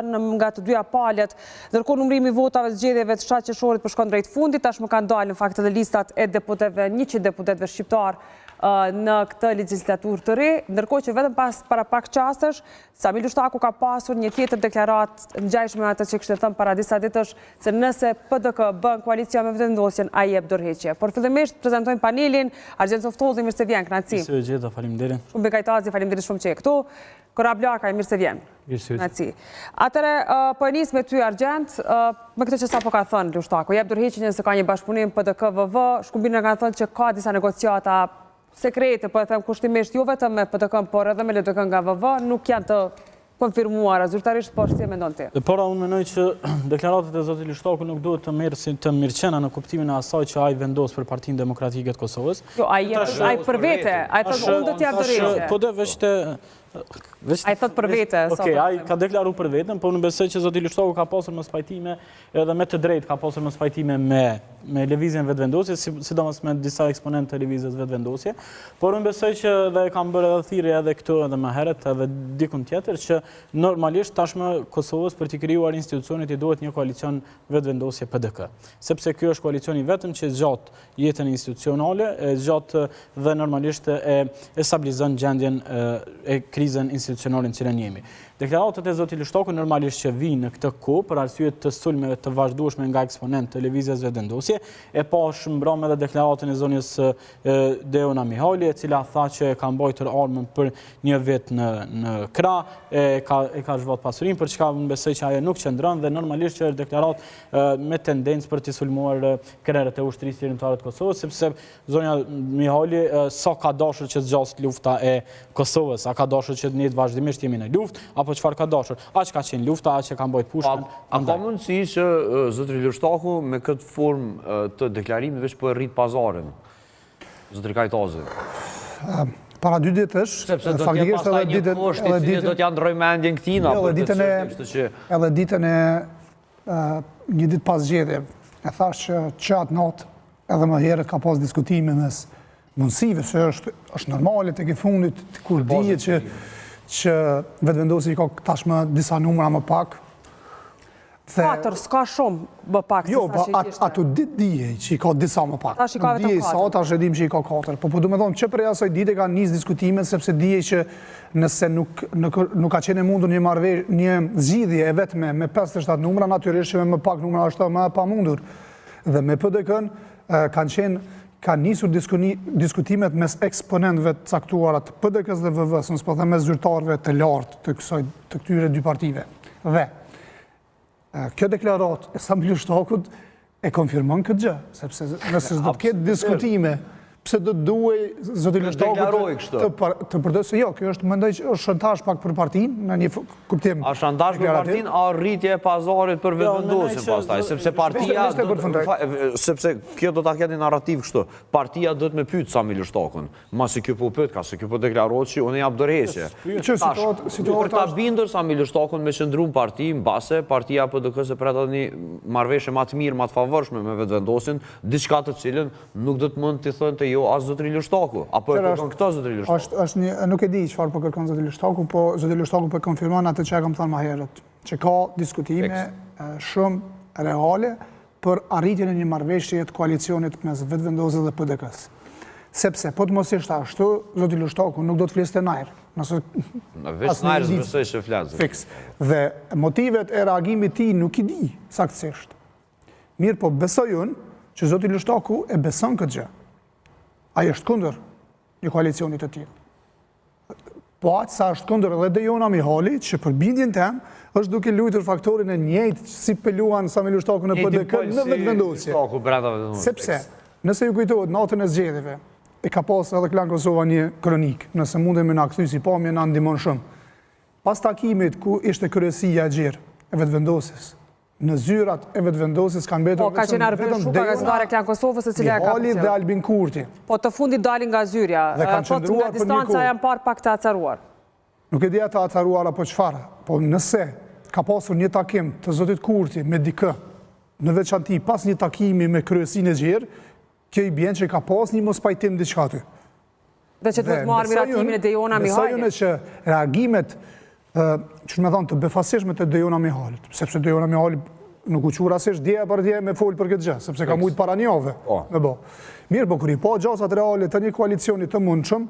nga të dyja palët, ndërkohë numrimi i votave të zgjedhjeve të shtatqershorit po shkon drejt fundit, tashmë kanë dalë në fakt edhe listat e deputetëve, 100 deputetëve shqiptar në këtë legjislaturë të re, ndërkohë që vetëm para pak çastesh, Samil Ushtaku ka pasur një tjetër deklaratë ngjashme me atë që kishte thënë para disa ditësh se nëse PDK bën koalicion me vendosjen, ai jep dorëheqje. Por fillimisht prezantojmë panelin, Argjend Softolli, mirë se vjen, kënaqësi. Mirë se vjen, faleminderit. Shumë Bekajtazi, faleminderit shumë që je këtu. Kora Blaka, mirë se vjen. Kënaqësi. Atëre, po e nis me ty Argjend, me këtë që sapo ka thënë Ushtaku, jep dorëheqjen se ka një bashkëpunim PDK-VV, shkumbina kanë thënë që ka disa negociata sekrete, po e them kushtimisht jo vetëm me PDK, por edhe me LDK nga VV, nuk janë të konfirmuara zyrtarisht, po si e mendon ti? Por unë mendoj që deklaratat e zotit Ushtaku nuk duhet të merren si të mirëqena në kuptimin e asaj që ai vendos për Partinë Demokratike të Kosovës. Jo, ai për vete, ai thotë unë do t'jap dorëheqje. Po do veç të ai thot për vete. Okej, ai ka deklaruar për veten, por unë besoj që zoti Ushtaku ka pasur mospajtime edhe me të drejtë ka pasur mospajtime me lëvizjen vetvendosje, sidomos me disa eksponentë të lëvizjes vetvendosje, por unë besoj që dhe kam bërë edhe thirrje edhe këtu edhe më herët edhe dikun tjetër që normalisht tashmë Kosovës për të krijuar institucionet i duhet një koalicion vetvendosje PDK, sepse ky është koalicioni vetëm që zgjat jetën institucionale, zgjat dhe normalisht e stabilizon gjendjen e krizën institucionale në cilën jemi. Deklaratat e zotit Ushtaku normalisht që vinë në këtë kohë për arsye të sulmeve të vazhdueshme nga eksponentë të lëvizjes vetvendosje, e pashëm mbram edhe deklaratën e zonjës Deona Mihali, e cila tha që ka mbajtur armën për një vit në krah, e ka zhvat pasurinë, për çka unë besoj që ajo nuk qëndron dhe normalisht që është deklaratë me tendencë për të sulmuar krerët e ushtrisë qeveritare të Kosovës, sepse zonja Mihali sa ka dashur që zgjas lufta e Kosovës, a ka dashur që ne vazhdimisht jemi në luftë, apo çfarë ka dashur? Aq ka qenë lufta, aq që ka mbajtur pushkën. A ka mundësi që zotri Ushtaku me këtë formë të deklarimit veç po e rrit pazarin? Zotri Kajtazi. Para 2 ditësh, faktikisht edhe ditën do t'ja ndroj mendjen këtina. Edhe ditën e një ditë pas zgjedhjeve, e thash që atë natë edhe më herët ka pas diskutime mes mundësive, se është normale tek i fundit kur dihet që vetëvendosi ka tashmë disa numra më pak. 4, s'ka shumë më pak. Jo, ato ditë dije që i ka disa më pak. Tash i ka vetëm 4. Sa tash e dim që i ka 4. Po du me thonë që prej asaj dite ka nis diskutimet, sepse dije që nëse nuk ka qenë mundur një zgjidhje e vetme me 57 numra, natyrisht që me më pak numra është më pa mundur. Dhe me PDK-n kanë nisur diskutimet mes eksponentëve të caktuara të PDK-s dhe VV-s, nëse po them mes zyrtarëve të lartë të këtyre dy partive. Dhe kjo deklaratë e Samil Ushtakut e konfirmon këtë gjë, sepse nëse do të ketë diskutime, pse do të duhej zoti Ushtaku të përdorë, jo, kjo është mendoj që është shantazh pak për partinë në një kuptim. A shantazh për partinë, a rritje e pazarit për vetëvendosjen pastaj, sepse partia sepse kjo do ta ketë narrativ kështu. Partia do të më pyet Samil Ushtakun, masi kjo po pyet, ka se kjo po deklarohet që unë jap dorëheqje. Për ta bindur Samil Ushtakun me qëndrum parti, mbase partia PDK se për atë një marrëveshje më të mirë, më të favorshme me vetëvendosjen, diçka të cilën nuk do të mund të thonë jo as zotri Ushtaku, apo e kërkon këto zotri Ushtaku? Nuk e di çfarë po kërkon zotri Ushtaku, po zotri Ushtaku po konfirmon atë që kam thënë më herët, që ka diskutime shumë reale për arritjen e një marrëveshje të koalicionit mes vetëvendosjes dhe PDK-s. Sepse po të mos ishte ashtu, zotri Ushtaku nuk do të fliste najr. Veç najr besoj që flas. Fiks. Dhe motivet e reagimit tij nuk i di saktësisht. Mirë, po besoj unë që zoti Ushtaku e beson këtë gjë. Ai është kundër një koalicioni të tillë. Po aq sa është kundër edhe Deona Mihali, që për bindjen tem është duke luajtur faktorin e njëjtë si peluan Samil Ushtaku në PDK në vetëvendosje. Sepse nëse ju kujtohet natën e zgjedhjeve, e ka pas edhe Klan Kosova një kronik, nëse mundemi na kthy si pamje na ndihmon shumë. Pas takimit ku ishte kryesia e gjerë e vetëvendosjes, në zyrat e vetëvendosjes kanë mbetur ka qenë arbitër shumë gazetare Klan Kosovës, e cila ka Mihali dhe Albin Kurti. Po të fundit dalin nga zyrja. Thotë nga distanca janë parë pak të acaruar. Nuk e di ata acaruar apo çfarë, po nëse ka pasur një takim të zotit Kurti me dikë, në veçanti pas një takimi me kryesinë e gjerë, kjo i bjen që ka pas një mospajtim diçka aty. Dhe që të të marrë miratimin e Deona Mihali. Besojnë që reagimet që me thonë të befasishme të Dejona Mihalit, sepse Dejona Mihali nuk u qurasisht dje për dje me folë për këtë gjë, sepse ka mujtë para njove. Mirë, po kër i po gjasat reale të një koalicioni të mundshëm,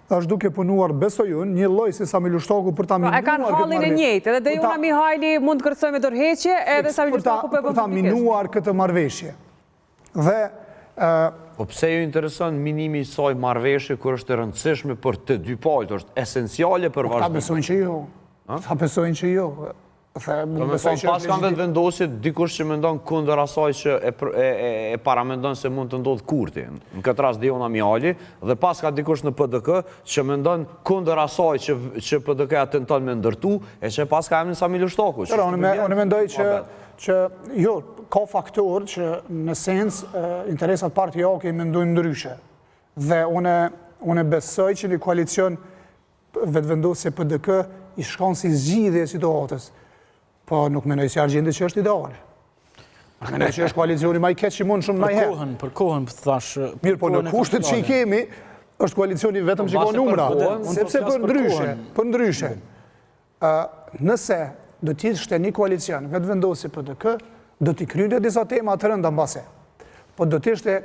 është duke punuar besojun një lloj si Sami Lushtaku për ta minuar këtë marrëveshje. E kanë hallin e njëjtë, edhe Dejona Mihali mund të kërcoj me dorëheqje, edhe Sami Lushtaku për ta minuar këtë marrëveshje. Dhe po pse ju intereson minimi i saj marrëveshje kur është e rëndësishme për të dy palët, është esenciale për ta besojnë që jo. Ta besojnë që jo. Pas kanë vetë vendosit, dikush që mendon kundër asaj që e paramendon se mund të ndodhë Kurti, në këtë rast Dejona Mihali, dhe pas ka dikush në PDK që mendon kundër asaj që PDK-ja tenton me ndërtu, e që pas ka emrin Sami Lushtaku. Unë mendoj që jo, ka faktor që në sens interesat partijake i mendojnë ndryshe. Dhe unë besoj që një koalicion vetëvendosje PDK i shkon si zgjidhje e situatës. Po nuk menoj si argjende që është ideale. Menoj që është koalicioni ma i keq që mund shumë najherë. Për kohën, thash... Mirë, po në kushtet që i kemi, është koalicioni vetëm që ka numra. Sepse për ndryshe. Nëse do t'ishte një koalicion, vetë vendosi PDK, do t'i kryente disa tema të rënda mbase. Po do t'ishte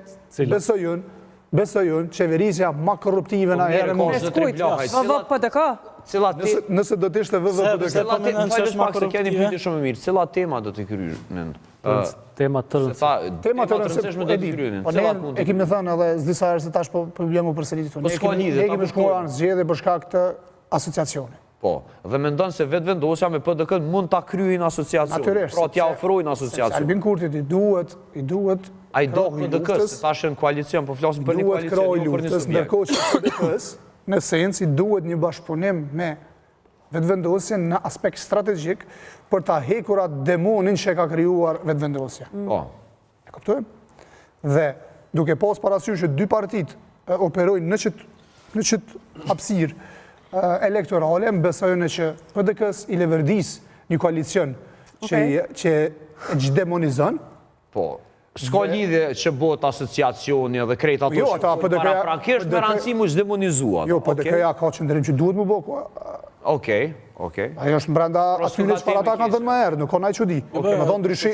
besojun qeverisja ma korruptive na herë Me skujt, VVPDK? Nëse do t'ishte VVPDK. Falës pak se keni pyetje shumë mirë. Cila tema do t'i kryen? Tema të rëndësishme. Tema të rëndësishme do t'i kryen. E kemi thënë edhe s'disa herë se tash problemu përsëritet tonë. Ne kemi shkuar në zgjedhje për shkak të asociacionit. Po, dhe mendon se vetë vendosja me PDK mund ta kryejnë asociacion. Pra t'ja ofrojnë asociacion. Albin Kurtit i duhet a i do PDK, se tash në koalicion, po flasim për një koalicion, duhet kroj luftës, ndërkohë që PDK-s, në sens, i duhet një bashkëpunim me vetëvendosjen në aspekt strategjik për ta hekur atë demonin që ka krijuar vetëvendosja. E kuptojmë? Dhe duke pas parasysh që dy partit operojnë në qëtë hapësirë elektorale, më besojnë që PDK-s i leverdis një koalicion që gjdemonizon. Po, s'ka lidhje që bot asociacioni dhe krejt ato që para prankisht me rëndësi mu gjdemonizuat. Jo, PDK-ja ka qëndrim që duhet mu bo. Okej. Ajo është mbranda atyre që para ta kanë dhënë më herë, nuk ka naj që di. Me thonë ndryshi,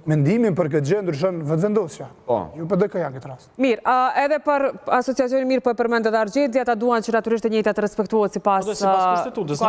mendimin për këtë gjë ndryshon vetëvendosja. Ju PDK-ja këtë rast. Mirë, edhe për asociacionin mirë po e përmendet Argjendja, ata duan që natyrisht e njëjtat të respektohet sipas kushtetutës.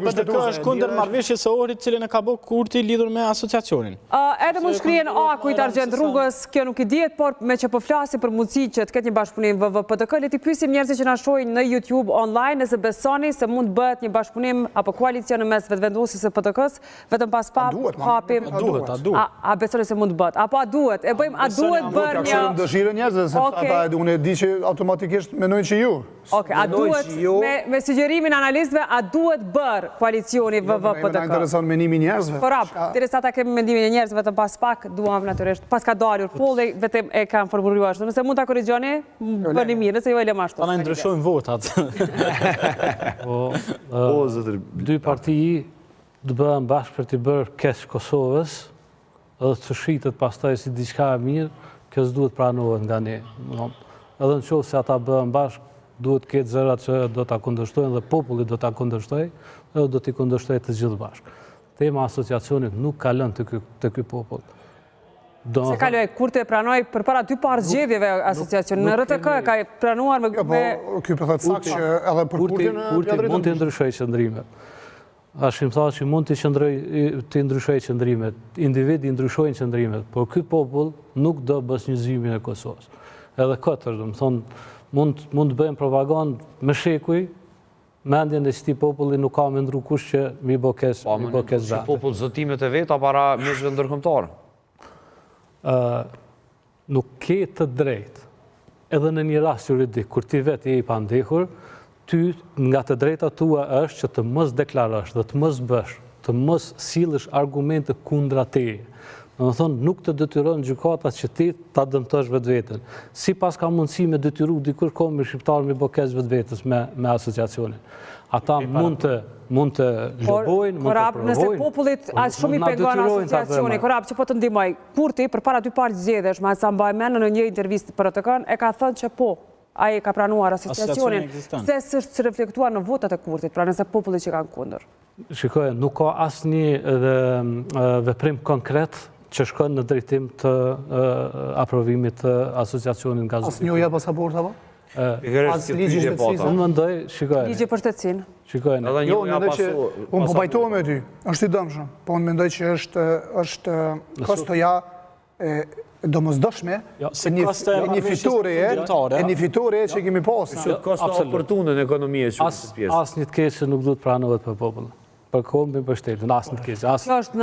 PDK është kundër marrëveshjes së orit cilën e ka bërë Kurti lidhur me asociacionin. Edhe mund shkrihen akujt Argjend Rrugës, kjo nuk i dihet, por me që po flasim për mundësi që të ketë një bashkëpunim VVPDK, le t'i pyesim njerëzit që na shohin në YouTube online nëse besoni se mund bëhet një bashkëpunim apo koalicion në mes vetëvendosjes së PDK-s, vetëm pas pa hapim. A besoni se mund bëhet? Apo a duhet? E bëjmë a duhet bërë një dëshirën njerëzve, sepse ata unë e di që automatikisht mendojnë që ju. Okej, a duhet me sugjerimin analistëve a duhet bërë koalicioni VVPDK? Na intereson mendimi i njerëzve. Porap, derisa ta kemi mendimin e njerëzve vetëm pas pak, duam natyrisht pas ka dalur polli, vetëm e kanë formuluar ashtu. Nëse mund ta korrigjoni, bëni mirë, nëse jo e lëm ashtu. Ta na ndryshojnë votat. Dy partiji të bëhen bashkë për t'i bërë keq Kosovës, edhe të shqitet pastaj si diçka e mirë, kjo s'duhet pranohet nga ne. Edhe në qoftë se ata bëhen bashkë, duhet ketë zërat që do t'a kundërshtojnë dhe populli do t'a kundërshtoj, edhe do t'i kundërshtoj të gjithë bashkë. Tema asociacionit nuk kalon të ky popull. Se kaloj, Kurti e pranoj për para dy parë zgjedhjeve asociacion. Në RTK e ka pranuar me... Kjo për thëtë sakë që edhe për Kurtin... Kurti mund të ndryshoj qëndrimet. Ashtë im tha që mund të ndryshoj qëndrimet. Individi ndryshojnë qëndrimet, por ky popull nuk do besnjëzimin e Kosovës. Edhe këtër, dhe më thonë, mund të bëjmë propagandë me shekuj, mendjen e këtij populli nuk ka me ndru kush që mi bo kes vete. Popull zotimet e veta para mjeshve ndërkombëtar. Nuk ke të drejt, edhe në një rast juridik, kur ti vetë je i pandehur, ty nga të drejta tua është që të mos deklarosh dhe të mos bësh, të mos sillesh argumente kundra teje. Në më thonë, nuk të detyron gjykata që ti ta dëmtosh vetveten. Si pas ka mundësi me detyru dikush kombë shqiptar me bokes vetvetes me asociacionin. Ata mund të zhbojnë, mund të provojnë. Nëse popullit as shumë i pengon asociacioni, Korab, që po të ndihmoj, Kurti për para dy parë zgjedhjesh, ma sa mbaj mend në një intervistë për RTK, e ka thënë që po, ai ka pranuar asociacionin, ekziston. se s'është reflektuar në votat e Kurtit, pra nëse populli që kanë kundër. Shikoj, nuk ka asnjë veprim konkret që shkon në drejtim të aprovimit të asociacionit nga Asë një jetë pasaporta, po? Pikërisht kjo ligji pyetje po shtetësisë. ta. Unë mendoj, shikoj, Ligji për shtetësinë. shikoj, Edhe Jo, një ja mendoj që pasu. unë po bajtohem me ty, është i dëmshëm, po unë mendoj që është kostoja e domosdoshme se e një kosto e një fitoreje, fundimtare, e një fitoreje që kemi pasur. Që kosto oportune në ekonomie që as është pjesë. asnjë të keqe nuk duhet pranohet për popullin. Për kombin, për shtetin, asnjë të keqe. Kjo është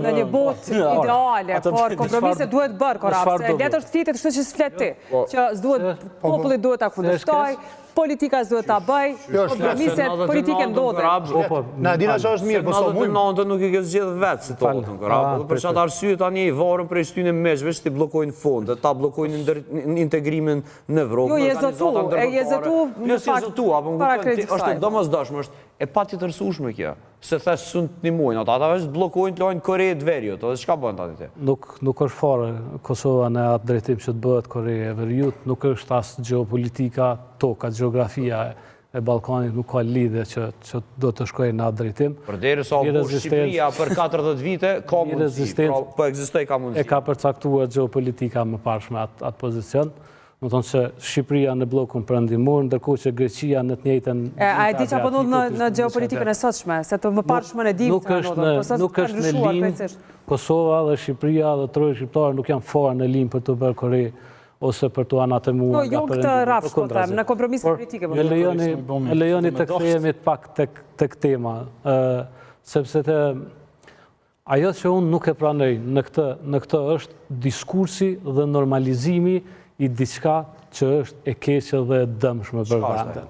në një botë ideale, por kompromise duhet bërë, korap, se letë është flitet kështu që s'flet ti, që s'duhet, populli duhet ta kundërshtoj, politika s'duhet ta bëj, kompromiset politike ndodhen. Na dina që është mirë, po so mujmë. 99 nuk i ke zgjedh vetë situatën korap. Për çfarë arsye tani i varën prej shtynë meshve që ti bllokojnë fondet, ta bllokojnë integrimin në Evropë. Jo, je zotu, në fakt, para kreditit është kësaj. domosdoshme, është e patjetërsueshme kjo. Se thash sun të ndihmojnë, ata vetë bllokojnë lojnë Kore të Veriut, edhe çka bën tani ti? Nuk është fare Kosova në atë drejtim që të bëhet Koreja e Veriut, nuk është as geopolitika, toka, geografia e Ballkanit nuk ka lidhje që do të shkojë në atë drejtim. Përderisa u bë Shqipëria për 40 vite, ka mundësi, po ekzistoi ka mundësi. E ka përcaktuar geopolitika më parshme atë pozicion. Më thonë që Shqipëria në blokun perëndimor, ndërkohë që Greqia në të njëjtën... A e di që apo ndodh në geopolitikën e sotshme, se të më parshme në dim që ndodhë, nuk është në linjë, Kosova dhe Shqipëria dhe troje shqiptare nuk janë fare në linjë për të bërë Kore ose për të anatemuar nga perëndimi. Jo këtë rafsh, po them, në kompromise politike. Me lejoni të kthehemi pak tek tema, sepse ajo që unë nuk e pranoj në këtë është diskursi dhe normalizimi i diçka që është e keqe dhe e dëmshme për vendin.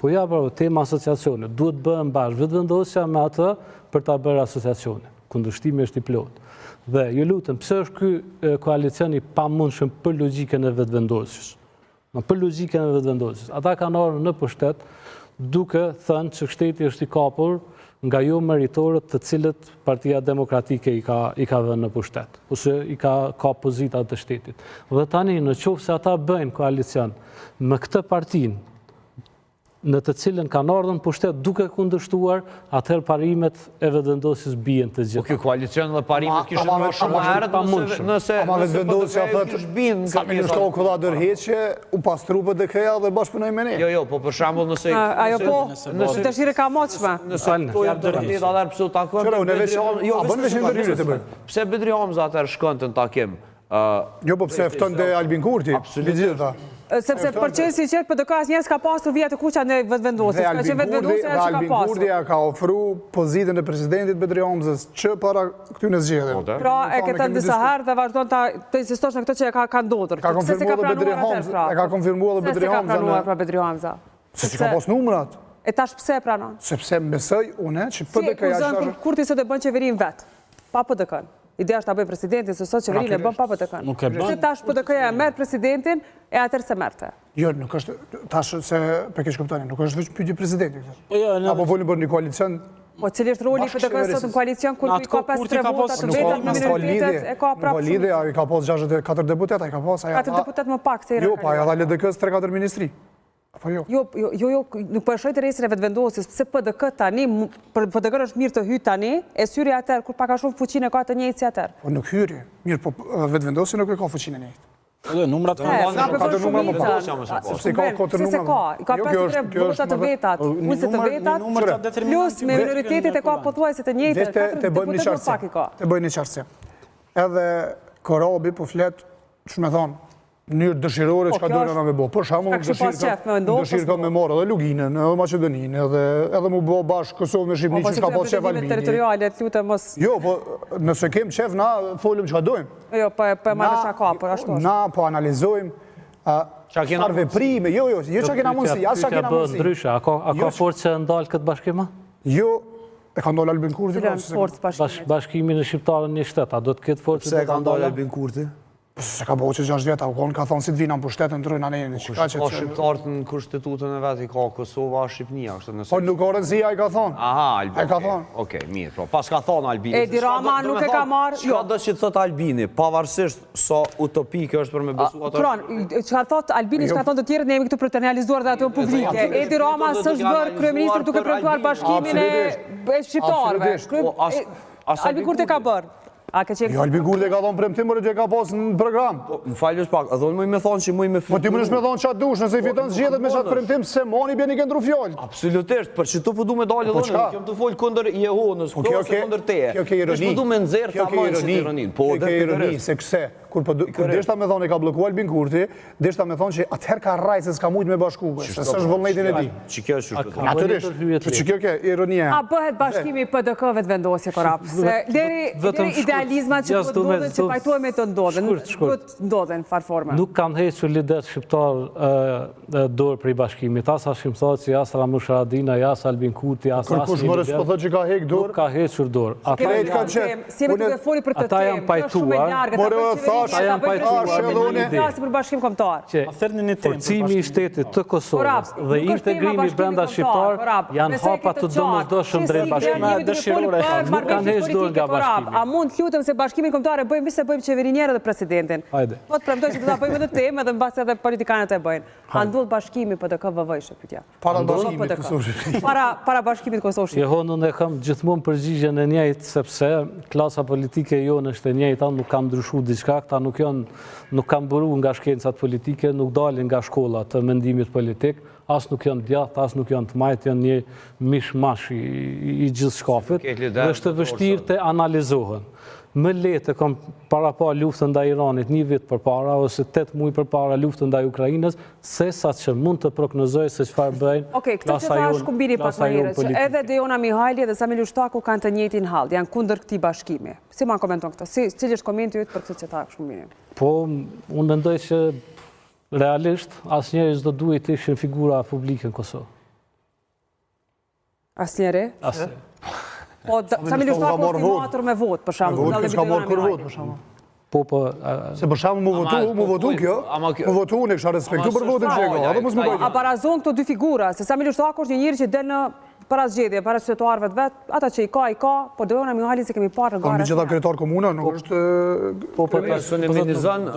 Po ja, tema asociacionit, duhet bëhen bashkë vetëvendosja me atë për ta bërë asociacionin. Kundërshtimi është i plotë. Dhe ju lutem, pse është ky koalicion i pamundshëm për logjikën e vetëvendosjes? Për logjikën e vetëvendosjes. Ata kanë ardhur në pushtet duke thënë që shteti është i kapur nga jo meritorët të cilët Partia Demokratike i ka vënë në pushtet, ose i ka pozitat të shtetit. Dhe tani, në qoftë se ata bëjnë koalicion me këtë partinë, në të cilën kanë ardhur në pushtet duke kundërshtuar, atëherë parimet e vetëvendosjes bien të gjitha. Po kjo koalicion dhe parimet kishin marrë shumë herët nëse vetëvendosja thotë sa ministro kolla dërheqje, u pastru BDK-ja dhe bashkëpunoj me ne. Jo, po për shembull nëse ajo po, nëse dëshirë ka moçme. Nëse to janë dërheqje atë pse u takon. Pse Bedri Hamza atëherë shkonte në takim? Jo, po pse ftonte Albin Kurti? Absolutisht. Sepse përçesi që PDK-s njerëz ka pasur vija të kuqa në vetëvendosjes, ka qenë vetëvendosja që ka Albin pasur. Kurti ka ofru pozitën e presidentit Bedri Hamzës që para këtyre zgjedhjeve. Pra e ke thënë disa herë dhe vazhdon të insistosh në këtë që ka ndodhur. Ka konfirmuar Bedri Hamza. E ka konfirmuar Bedri Hamza. Se ka pranuar pra Bedri Hamza. Se ka pas numrat. E tash pse e pranon? Sepse besoj unë që Si PDK-ja kur Kurti sot e bën qeverinë vet, pa PDK-n. Ideja është ta bëj presidentin, se sot qeverinë e bën pa PDK-n. Nuk e bën. Se tash PDK-ja e merr presidentin, e atëherë se merrte. Jo, nuk është, tash se për keq kuptoni, nuk është vetëm pyetje presidentit. Po jo, Apo volim për një koalicion. Po cili është roli i PDK-s sot në koalicion kur ka pas 3 vota të veta në minoritetet, e ka prapë. Nuk lidhje, ai ka pas 64 deputeta, ai ka pas. 4 deputet më pak se i Jo, pa ja dha LDK-s 3-4 ministri. Apo jo? Jo, nuk po e shoj interesin e vetëvendosjes, pse PDK tani, për PDK është mirë të hyj tani, e syri atëherë kur pak a shumë fuqinë ka të njëjtë si atëherë. Po nuk hyri. Mirë, po vetëvendosja nuk e ka fuqinë e njëjtë. Edhe numrat ka numra më pak. Sepse ka 4 numra. I ka 53 vota të vetat, ulse të vetat, plus me minoritetet e ka pothuajse të njëjtë, 4 deputet më pak i ka. Të bëjnë një qartësim. Edhe Korabi po flet, ç'më thon, në mënyrë dëshirore çka duhet na me bë. Për shembull, dëshirë ka me marrë edhe Luginën, edhe Maqedoninë, edhe mu bë bashkë Kosovën me Shqipërinë që ka pas shef Albini. Territoriale, lutem mos. Jo, po nëse kem shef na folëm çka dojmë. Jo, po e marrë çka ka, por ashtu është. Na po analizojmë çfarë veprime, jo çka kena mundsi, as çka kena mundsi. Ndryshe, a ka forcë që ndal këtë bashkim? Jo, e ka ndal Albin Kurti. Forcë bashkimit. Bashkimi në shqiptarën një shtet, a do të ketë forcë? Pse e ka ndal Albin Kurti? Se ka bëhë që 6 vjeta, u konë ka thonë si të vina në pushtetën të rëjnë anejnë. Ka shqiptarët në kushtetutën e vetë, i ka Kosova, Shqipnia. Po nuk o rëndësia i ka thonë. Aha, Albini. E ka thonë. Okej, mirë, po. Pas ka thonë Albini. Edi Rama nuk e ka marrë. Shka do që të thotë Albini, pavarësisht sa utopike është për me besu ato. Kron, që ka thotë Albini, që ka thonë të tjerët, ne jemi këtu për të realizuar dhe ato publike. Edi Rama s'është bërë kryeministër duke premtuar bashkimin e shqiptarëve. Albin Kurti ka bërë. Jo, Albin Kurti ka thonë premtim, mërë që ka posë në program. Më falë është pak, a thonë me thonë që me Po ti më nëshme thonë qatë dush, nëse i fiton zgjedhët me qatë premtim, se moni bjeni këndru fjallë. Absolutisht, për që tu po du me dalë dhe në kjem të folë këndër Jehonës, këto se këndër teje. Kjo ke ironi. Ishtë po du me nëzirë ta majnë që të ironin. Kjo ke ironi, se këse, kur deshta me thonë e ka bloku Albin Kurti, deshta me thonë që atëher ka rajtë se s'ka mujtë me bashkuve, se s'është vullnetin e ti. Që kjo është shkëtë. Naturisht, që kjo ke ironia. A bëhet bashkimi PDK-ve të vendosje, Korap? Se deri idealizmat që po ndodhen, që pajtuemi të ndodhen, po të ndodhen farforma. Nuk kam hequr lidet shqiptar dorë për i bashkimit. Asa shim thotë që asa Ramush Haradina, asa Albin Kurti, asa Kërkush mërës po thotë që ka hek dorë? Nuk ka hequr dorë. Si jemi të foli për të ata janë pajtuar. Ata janë pajtuar me një ide. Për bashkim kombëtar. Forcimi i shtetit të Kosovës dhe integrimi brenda shqiptar janë hapa të domosdoshëm drejt bashkimit. Nuk kanë hequr dorë nga bashkimi. A mund të lutem se bashkimin kombëtar e bëjmë se bëjmë qeverinjerë dhe presidentin. Po të premtoj që do ta bëjmë edhe temë edhe mbas edhe politikanët e bëjnë. A ndodh bashkimi PDK-VV-shë pyetja? Para bashkimit Kosovës. Para bashkimit Kosovës. Jehonën e kam gjithmonë përgjigjen e njëjtë sepse klasa politike jonë është e njëjta, nuk kam ndryshuar diçka, këta nuk kanë buru nga shkencat politike, nuk dalin nga shkolla të mendimit politik, as nuk janë djathtë, as nuk janë të majtë, janë një mishmash i gjithë shkafit, dhe është vështirë të analizohen. Më letë kam para pa luftën ndaj Iranit 1 vit përpara ose 8 muaj përpara luftën ndaj Ukrainës, sesa që mund të prognozoj se çfarë bëjnë. Okej, këtë që thash kumbini pak më herët, që edhe Dejona Mihajli dhe Samir Lushtaku kanë të njëjtin hall, janë kundër këtij bashkimi. Si ma komenton këtë? Cili është komenti yt për këtë që thash kumbini? Po, unë mendoj që realisht asnjëri s'do duhet të ishin figura publike në Kosovë. Asnjëri? Asnjëri. Po, Samir Lushtaku është i matur me votë, për shembull. Votë s'ka marrë kur votë, për shembull. Po, se për shembull mu votu kjo, mu votu unë e kisha respektu për votën që e ka, atë mos më bëjtë. A barazon këto dy figura, se Samir Lushtaku është një njeri që del në para zgjedhje, para qytetarëve të vet, ata që i ka, po Dejona Mihajli se kemi parë në gara. Mi që ta kryetar komuna, nuk është... Po personalizon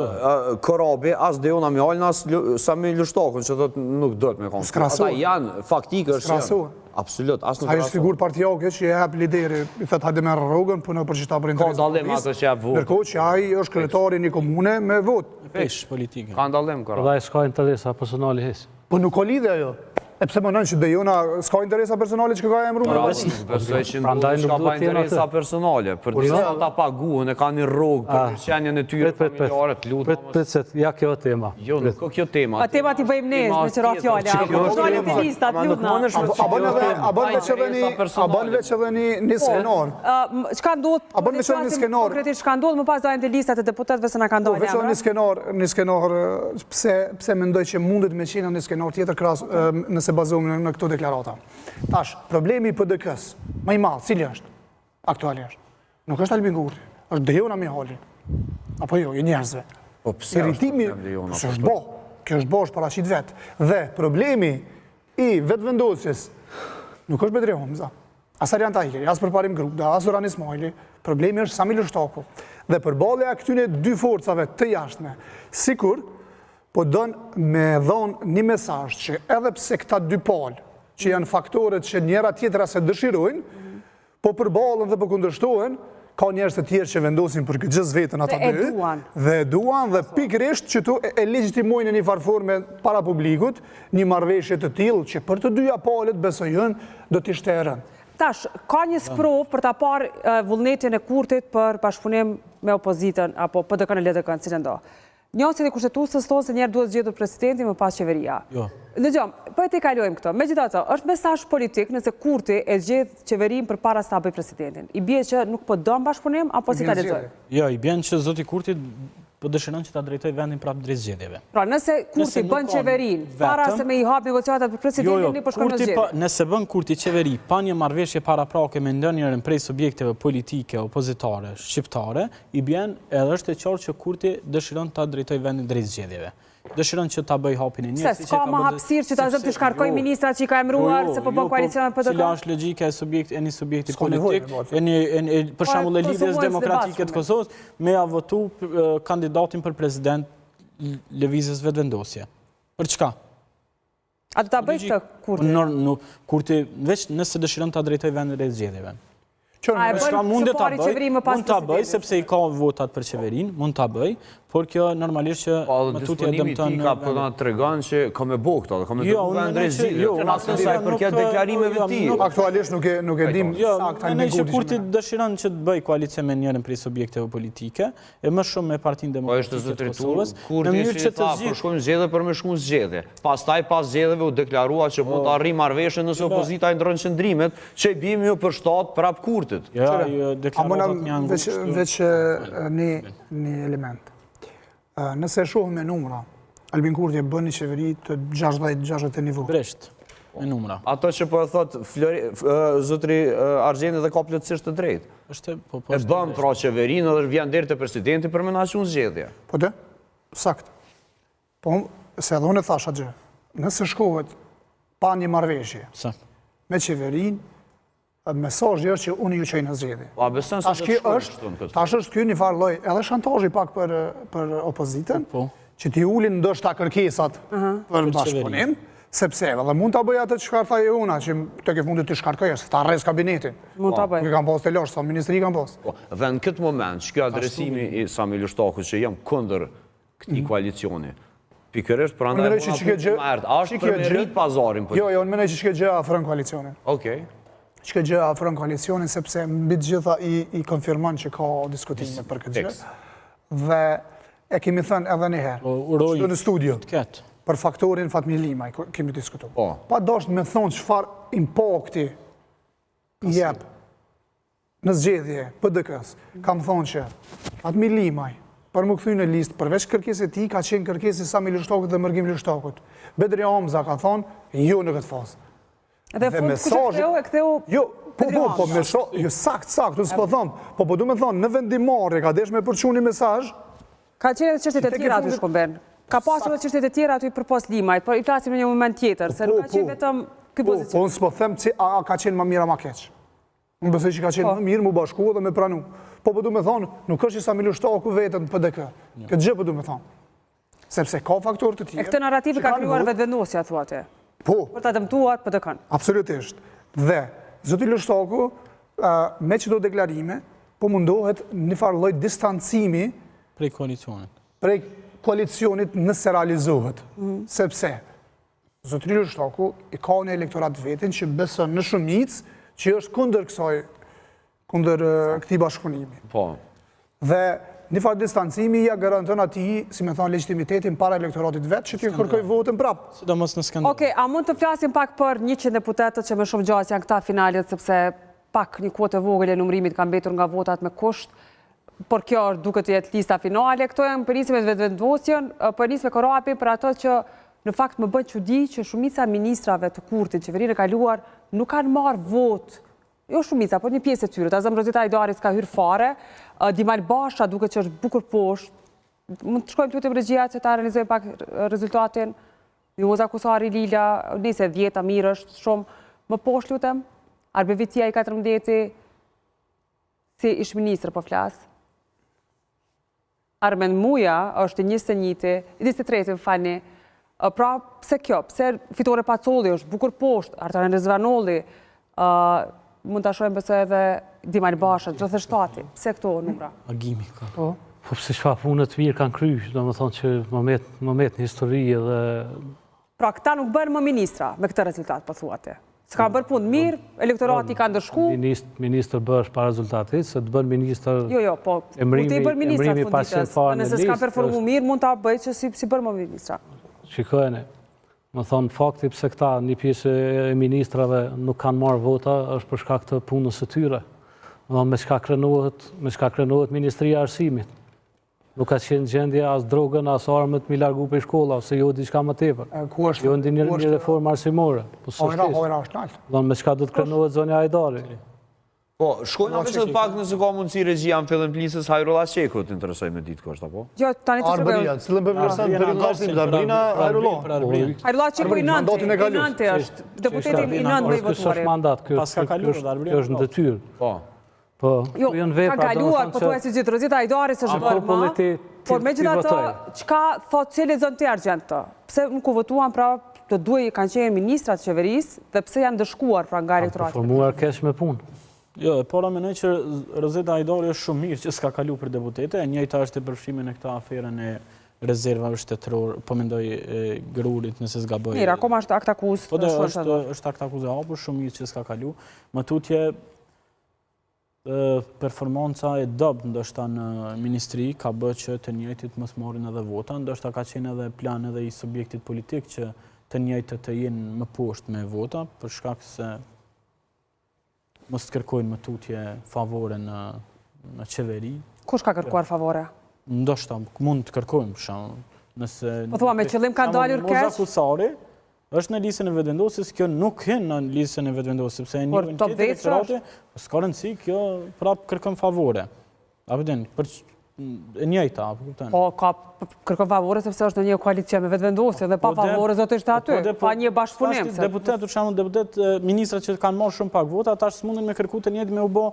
Korabi, as Dejona Mihajli, as Samir Lushtaku, që nuk do të me konë. Ata janë, faktikë është janë. Absolut, as nuk krasoj. Ajo është figurë partijake që e hap lideri, i thëtë hajde merë rrogën, punë për qita për interesat. Ka dallim ato që jap votë. Nërkohë që ai është kryetari një komune me votë. Pesh politike. Ka dallim, Korabi. Dhe s'ka interesa personali hes. Po nuk ka lidhje ajo. E pse më nënë që Dejona s'ka interesa personale që ka emru? Besoj që nuk ka pa interesa personale. Për disa ta paguën, e ka një rrogë për qenjen e tyre familjare të lutem. Pret, ja kjo tema. Jo, nuk ka kjo tema. A tema ti bëjmë ne, me qëra fjale. Personalit e listat, lutna. A bën veç edhe një skenar. Qka ndodhë? A bën veç edhe një skenar. Konkretisht qka ndodhë, më pas dojmë të listat e deputetve se na ka ndodhë. Veç edhe një skenar, pse mendoj që mundet me qenë një skenar tjetër kras se bazohemi në këto deklarata. Tash, problemi i PDK-s, më i madh, cili është? Aktualisht. Nuk është Albin Kurti, është Dejona Mihajli. Apo jo, i njerëzve. Po pse irritimi, pse është bo. Kjo është bo, është paraqit vetë. Dhe problemi i vetëvendosjes nuk është Bedri Homza, as Arjan Tahiri, as Përparim Grup, as Zoran Ismaili. Problemi është Samir Lushtaku. Dhe përballja e këtyre dy forcave të jashtme, sikur po dënë me dhonë një mesazh që edhe pse këta dy palë, që janë faktorët që njëra tjetëra se dëshirojnë, po përballën dhe po kundërshtohen, ka njerëz të tjerë që vendosin për këtë gjithë vetën ata dy, dhe duan dhe pikërisht që tu e legjitimojnë në një farforme para publikut, një marrëveshje të tillë që për të dyja palët besojnë do të ishte e rëndë. Tash, ka një sprov për ta parë vullnetin e Kurtit për bashkëpunim me opozitën, apo PDK-n e LDK-n, si që ndo. Njësit e kushtetuesës thonë se njerë duhet zgjedhur presidenti më pas qeveria. Dëgjom, po e të kalojmë këto. Megjithatë, është mesazh politik nëse Kurti e zgjedh qeverin për para se ta bëj presidentin. I bie që nuk po don bashkëpunim apo si ta lexoj? Jo, i bjen që zoti Kurti po dëshiron që ta drejtoj vendin prapë drejt zgjedhjeve. Pra, nëse Kurti bën qeverin, para se me i hap negociatat për presidentin, po shkon në zgjedhje. Nëse bën Kurti qeveri pa një marrëveshje paraprake me ndonjërin prej subjekteve politike opozitare shqiptare, i bjen edhe është e qartë që Kurti dëshiron ta drejtoj vendin drejt zgjedhjeve. Dëshiron që ta bëj hapin e njëjtë. Se s'ka më hapësirë që ta zëm të shkarkoj ministrat që i ka emruar se po bën koalicion me PDK. Cila është logjika e një subjekti politik, për shembull e Lidhjes Demokratike të Kosovës, me ja votu kandidatin për president lëvizjes vetëvendosje. Për çka? A do ta bëj këtë Kurti? Kurti veç nëse dëshiron ta drejtoj vendin drejt zgjedhjeve. A e bën Mund së pari qeveri më pas mund ta bëj sepse i ka votat për qeverinë, mund ta bëj, por kjo normalisht që matutja dëmton ka po na tregon që ka me bëu këto, ka me bëu vend drejt zgjedhjeve. Asnjë përket deklarimeve të tij. Aktualisht nuk e dim saktë ne që Kurti dëshiron që të bëj koalicion me njërin prej subjekteve politike, e më shumë me Partinë Demokratike të Kosovës, në mënyrë që të gjithë shkojnë zgjedhje për me shkuar zgjedhje. Pastaj pas zgjedhjeve u deklarua që mund të arrijë marrëveshje nëse opozita i ndron qendrimet, që i bim ju për shtat prap Kurtit. Ja, deklaratat më janë veç një element. Nëse e shohim me numra, Albin Kurti e bën një qeveri të 60 nivou. Bresht, me numra. Ato që po e thot zotri Argjendi dhe ka plotësisht të drejtë. E bën pra qeverinë dhe vjen deri te presidenti për me na qenë zgjedhje. Po të? Sakt. Po, se edhe unë e thash atë gjë. Nëse shkohet pa një marrëveshje me qeverinë, mesazhi është që unë ju çoj në zgjedhje. A beson se tash është ky një farë lloj edhe shantazhi pak për opozitën, që t'i ulin ndoshta kërkesat për bashkëpunim, sepse edhe mund ta bëj atë çfarë tha Euna, që tek e fundit të shkarkojë, ta rrez kabinetin. Mund ta bëj. Nuk kanë pas të losh, sa ministri kanë pas. Dhe në këtë moment, që kjo adresimi i Sami Lushtakut që jam kundër këtij koalicioni, pikërisht prandaj është për me rrit pazarin. Jo, unë mendoj që kjo gjë afron koalicionin. Okej. Që gjë afron koalicionin, sepse mbi të gjitha i konfirmon që ka diskutime për këtë gjë. Dhe e kemi thënë edhe një herë, që në studio, për faktorin Fatmir Limaj kemi diskutuar. Pa dashur me thonë çfarë impakti jep në zgjedhje PDK-s. Kam thonë që Fatmir Limaj, për më kthy në listë, përveç kërkesës e tij, ka qenë kërkesë Sami Lushtakut dhe Mërgim Lushtakut. Bedri Hamza ka thonë jo në këtë fazë. Edhe fund e ktheu... Jo, po me shoh, jo sakt, unë s'po thëmë, po du me thonë, në vendimarrje ka desh me përçu një mesazh. Ka qenë edhe çështjet e tjera aty shkomben. Ka pasur edhe çështjet e tjera aty përpas Limajt, por i flasim në një moment tjetër, se nuk ka qenë vetëm ky pozicion. Po unë s'po them se a ka qenë më mirë a më keq. Unë besoj që ka qenë më mirë, më bashku dhe me pranu. Po du me thonë, nuk është që Sami Lushtaku vetëm në PDK. Këtë gjë po du me thonë. Sepse ka faktorë të tjerë. E këtë narrativ ka krijuar vetëvendosja thuate. Po. Për ta dëmtuar PDK-n. Absolutisht. Dhe zoti Lushtaku me çdo deklarime po mundohet një farë lloj distancimi prej koalicionit. Prej koalicionit nëse realizohet. Sepse zoti Lushtaku i ka një elektorat vetin që beson në shumicë që është kundër këtij bashkëpunimi. Po. Dhe një farë distancimi ja garanton atij, si me thonë, legitimitetin para elektoratit vetë që t'i kërkoj votën prapë. Sidomos në skandal. Okej, a mund të flasim pak për 100 deputetët që më shumë gjatë janë këta finalet, sepse pak një kuotë e vogël e numërimit ka mbetur nga votat me kusht, por kjo duket të jetë lista finale. Këto janë për nisme vetëvendosjen, për nisme Korapi për ato që në fakt më bën çudi që shumica ministrave të Kurtit, qeverinë e kaluar, nuk kanë marrë votë. Jo shumica, por një pjesë e tyre. Ta zëm Rozita Ajdarit ka hyrë fare, Dimal Basha duket që është bukur poshtë. Mund të shkojmë lutem regjia që ta realizojmë pak rezultatin. Joza Kusari Lila, nise 10 mirë është shumë më poshtë lutem. Arbevitia i 14 si ish ministër po flas. Armen Muja është 23 falni. Pra pse kjo? Pse Fitore Pacolli është bukur poshtë, Artaren Rezvanolli, mund të shohim pëse edhe Dimal Basha, gjithë shtati. Pse këto numra? Agimi ka. Po pëse çfarë punë të mirë kanë kryer, do të thonë që më met në histori edhe... Pra këta nuk bërë më ministra me këtë rezultat, po thuate. S'ka bërë punë mirë, elektorati ka ndëshku... Ministër bërë pa rezultatit, se të bërë ministër... Jo, po, mund të i bërë ministra funditës. Nëse s'ka performu mirë, mund të bëjë që si bërë më ministra. Shikojene, më thonë fakti pëse këta një pjesë e ministrave nuk kanë marrë vota është për shkak të punës së tyre. Me çka krenohet Ministria e Arsimit. nuk ka qenë gjendje as drogën, as armët mi largu për shkolla, ose jo diçka më tepër. Ku është? Jo ndi një reformë arsimore. Po Ojra është nalt. Don me çka do të krenohet zonja Hajdari. Po, shkojnë veç të pak nëse ka mundësi regjia në fillim plisës Hajrullah Qeku të interesoj me ditë kështë, apo? Jo, tani të Arbëria, tregoj. cilën për vlerëson për vlerësim të Arbrina Hajrullah. Hajrullah Qeku i Mandatin e kaluar. nënte është, deputeti i nëntë me i Kjo është votuari. mandat, kjo Pas ka kaluar dhe Arbëria, kjo është në detyrë. Po. Po, Jo, janë kanë vepra, kaluar, po thua si gjithë Rozita Hajdari s'është Apo bërë më. Por me gjitha të, çka thot cili zonë të argjent të? Pse nuk u votuan pra të duaj kanë qenë ministrat qeverisë dhe pse janë dëshkuar pra nga elektorati? Formuar keq me punë. Jo, para menoj që Rozeta Hajdari është shumë mirë që s'ka kalu për deputete, e njëjta është e përfshimin e këta aferën e rezervave shtetëror, po mendoj Grurit nëse s'gaboj. Mirë, akoma është akt akuzë. Po është akt akuzë hapur, shumë mirë që s'ka kalu. Më tutje performanca e dobët ndoshta në ministri ka bërë që të njëjtit mos marrin edhe vota, ndoshta ka qenë edhe plan edhe i subjektit politik që të njëjtët të jenë më poshtë me vota, për shkak se mos të kërkojnë më tutje favore në qeveri. Kush ka kërkuar favore? Ndoshta mund të kërkojmë për shembull, nëse Po thua me qëllim ka dalur keq? Moza Kusari është në listën e vetëvendosjes, kjo nuk hyn në listën e vetëvendosjes, sepse e Por një top tjetër veçë elektorati, s'ka rëndësi, kjo prap kërkon favore. Apo den, për e njëjta, apo kupton? Po ka kërkon favore sepse është në një koalicion me vetëvendosje dhe pa favore do të ishte aty, pa një bashkëpunim. Deputet, për shembull, deputet ministrat që kanë marrë shumë pak vota, tash s'mundin me kërku të njëjtë me u bë.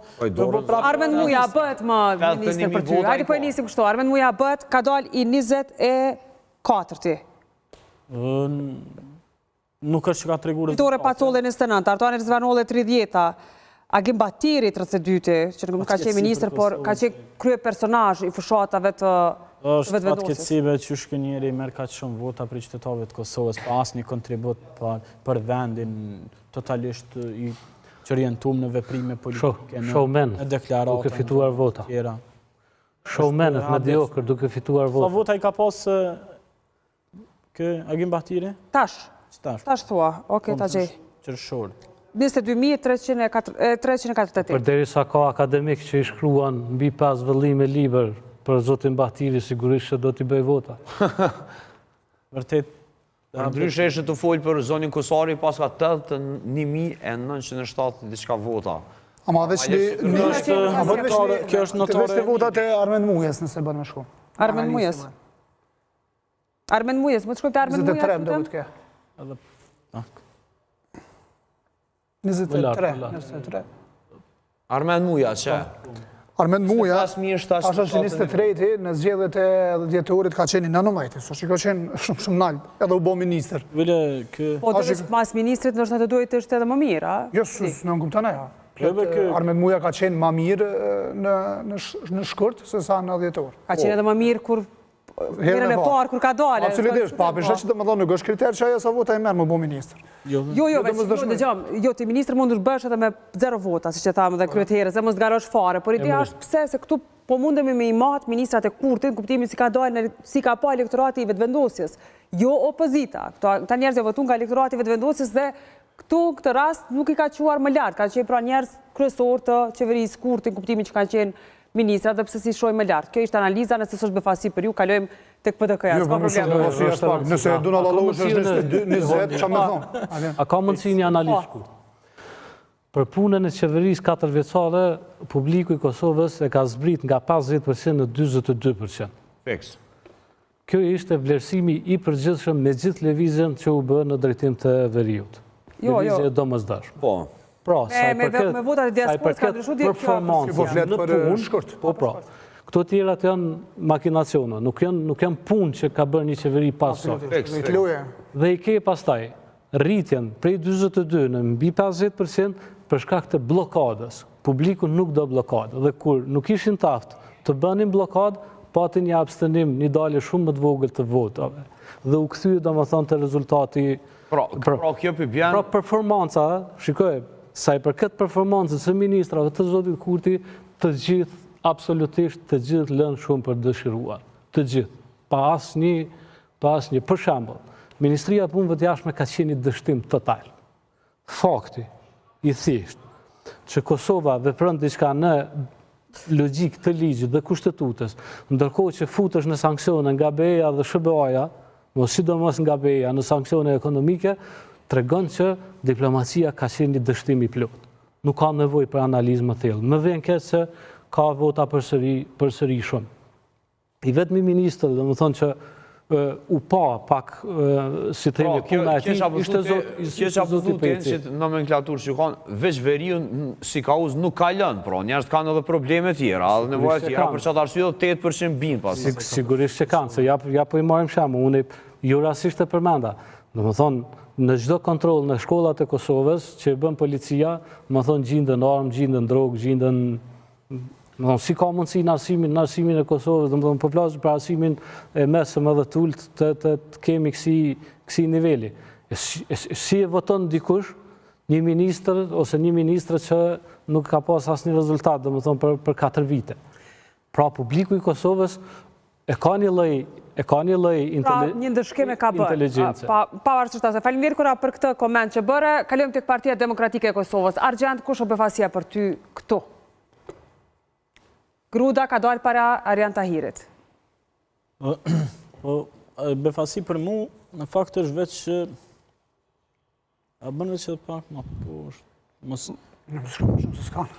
Armend Muja bëhet më ministër për ty. Hajde po e nisim kështu. Armend Muja bëhet ka dalë i 24-ti. Nuk është që ka tregu rezultate. Fitore Pacolle 29, Artani Rizvanole 30-ta, Agim Batiri 32-ti, që nuk ka qenë ministër, por ka qenë krye personazh i fushatave të është vetëvendosjes. fatkeqësive që shkënjeri merr kaq shumë vota për qytetarëve të Kosovës, pa asnjë kontribut për vendin totalisht i që orientuar në veprime politike, Showmen, në deklarata, duke fituar vota. Showmenet mediokër duke fituar Sa vota. vota i ka pas kë Agim Batiri? Tash thua, okej, ta gjej. Qershor. 22.348. Përderisa ka akademik që i shkruan mbi 5 vëllime liber për zotin Batiri, sigurisht që do t'i bëj vota. Vërtet, Ndryshe është të folë për zonin Kusari pas ka 81.907 diçka vota. Ama veç kjo është notare. Veç të votat e Armend Mujes nëse bën me shku. Armend Mujes. Armend Mujes, më të shkojmë të Armend Mujes? 23 do të ke. 23. Armend Muja, që? Armend Muja, 5.773 ashtë është 23-ti, në zgjedhjet e djetorit ka qenë i nënomajti, so që ka qenë shumë nalë, edhe u bo minister. Vile, kë... Po të veç mas ministrit nështë të duhet të ishte edhe më mirë, a? Jo, në në kuptën e ja. Armend Muja ka qenë ma mirë në shkurt, se sa në djetor. Ka qenë edhe më mirë kur herën e parë, kur ka dole. Absolutisht, pa, për që të më thonë, nuk është kriter që ajo sa vota e merë më bo minister. Jo, ti ministr mund të bësh edhe me 0 vota, si që thamë dhe kryet herës, dhe mos të garosh fare, por ideja është pse se këtu po mundemi me i matë ministrat e kurtin, kuptimin si ka dojnë, si ka pa elektorati i vetëvendosjes, jo opozita. Këta njerëz e votun nga elektorati i vetëvendosjes dhe këtu këtë rast nuk i ka quar më lartë, ka qenë pra njerëz kryesor të qeverisë kurtin, kuptimin që ka qenë ministrat dhe pse si shojnë më lartë. Kjo ishte analiza, nëse s'është befasi për ju, kalojmë tek PDK-ja, s'ka problem. Nëse Duna Lalloviç është 22-20, që me thonë? A ka mundësi një analizë ku? Për punën e qeverisë 4 vjeçare, publiku i Kosovës e ka zbrit nga 50% në 22%. Fix. Kjo ishte vlerësimi i përgjithshëm me gjithë lëvizjen që u bë në drejtim të veriut. Lëvizje e domosdoshme. Po. Pra, me votat e diasporës ka ndryshu di performancë në punë, po pra. Këto tjerat janë makinacione, nuk janë punë që ka bërë një qeveri pasë. Dhe i ke pastaj rritjen prej 22 në mbi 50% për shkak të blokadës. Publiku nuk do blokadë. Dhe kur nuk ishin taftë të bënin blokadë, patin një abstenim, një dalje shumë më të vogël të votave. Dhe u këthyë do më thonë të rezultati... Pra, kjo për bjanë... Pra, performanca, shikoj, sa i për këtë performancës e ministrave të zotit Kurti, të gjithë, absolutisht të gjithë lënë shumë për dëshiruar. Të gjithë. Pa asnjë. Për shembull, Ministria e Punëve të Jashtme ka qenë një dështim total. Fakti, i thjesht, që Kosova vepron diçka në logjik të ligjit dhe kushtetutës, ndërkohë që futesh në sanksione nga BE-ja dhe SBA-ja, sidomos nga BE-ja në sanksione ekonomike, tregon që diplomacia ka qenë një dështim i plot. Nuk ka nevojë për analizë më thellë. Më vjen keq se ka vota përsëri shumë. I vetmi ministër, domethënë që u pa pak, si themi, puna e tij, Kjesha pëthu të jenë që nomenklaturë që kanë, veç veriun si ka uzë nuk ka lënë, pra njerës kanë edhe probleme tjera, edhe nevojë tjera, për qatë arsye 8% binë pas. Sigurisht që kanë, se ja po i marim shemë, unë jo rasisht e përmenda. Domethënë, në çdo kontroll në shkollat e Kosovës që bën policia, domethënë gjindën armë, gjindën drogë, gjindën si ka mundësi në arsimin e Kosovës, domethënë po flas për arsimin e mesëm edhe të ulët të kemi kësi niveli. Si e voton dikush një ministër ose një ministre që nuk ka pas asnjë rezultat, domethënë për 4 vite. Pra publiku i Kosovës e ka një lloj një ndëshkim e ka bërë. Inteligjencë. Pavarësisht asaj. Faleminderit Kura për këtë koment që bëre. Kalojmë tek Partia Demokratike e Kosovës. Argjend, kush është befasia për ty këtu? Gruda ka dalë para Arjan Tahirit. Befasi për mu, në fakt është veç që a bënë veç edhe pak ma poshtë. Në shkojmë shumë se s'kanë.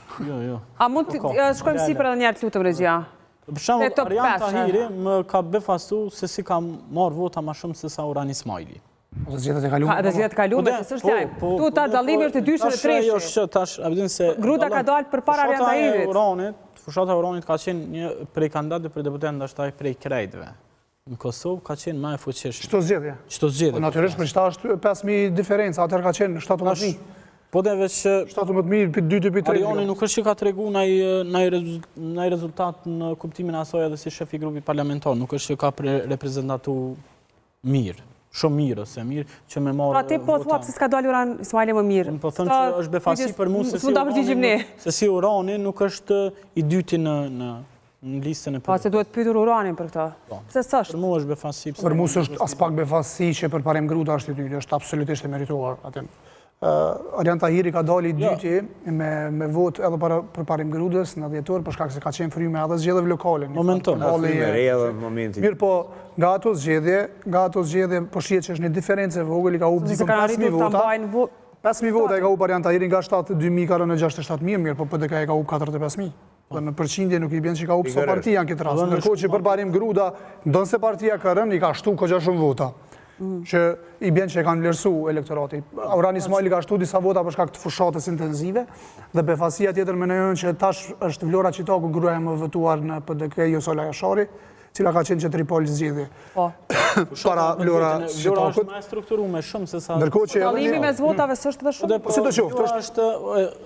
Jo. A mund të shkojmë si për edhe njerë të lutëm, regjia? Për shembull, Arjan Tahiri më ka befasu se si ka marrë vota ma shumë se sa Urani Ismaili. Ose zgjedhjet e kaluara. Dhe zgjedhjet e kaluara, që s'është lajm. Tu ta dallimi është i dyshën e treshit. Gruda ka dalë përpara Arjan Tahirit. Fushata e Uranit ka qenë një prej kandidatëve për deputet ndoshta prej krejtëve. Në Kosovë ka qenë më e fuqishme. Çdo zgjedhje. Po natyrisht për shta është 5.000 diferencë, atëherë ka qenë 17.000. Po dhe veç që 17.000 për 2 për 3. Arioni nuk është që ka tregu ndaj rezultat në kuptimin e asaj edhe si shef i grupit parlamentar, nuk është që ka reprezentatu mirë. Shumë mirë ose mirë që me marrë vota. Pra ti po thua pse s'ka dalë Urani Ismaili më mirë. Po thënë që është befasi për mu se si Urani nuk është i dyti në listën e Po se duhet pyetur Uranin për këtë. Pse s'është? Për mu është befasi. Për mu është as pak befasi që përparim Gruda është i dyti, është absolutisht e merituar atë. Arjan Tahiri ka dalë i dyti me vot edhe përparim Grudës në 10 orë për shkak se ka qenë fryme edhe zgjedhjeve lokale. Momenton. Mirë po, nga ato zgjedhje po shihet që është një diferencë e vogël, i ka humbur 5.000 vota. 5.000 vota e ka humbur Arjan Tahiri nga 72.000 ka rënë në 67.000, mirë po PDK e ka humbur 45.000. Dhe në përqindje nuk i bën që ka humbur sa partia në këtë rast. Ndërkohë që përparim Gruda, ndonse partia ka rënë, i ka shtu kogja shumë vota. Që i bjen që e kanë vlerësu elektorati. Urani Ismaili ka shtu disa vota për shkak të fushatës intenzive dhe befasia tjetër me nëjën që tash është Vlora Qitaku, gruaja më votuar në PDK Josola Jashari, cila ka qenë që Tripoli zgjidhje. Para Vlora Qitakut. Vlora është më e strukturuar shumë se sa. Dallimi mes votave s'është edhe shumë. Si do qoftë, është.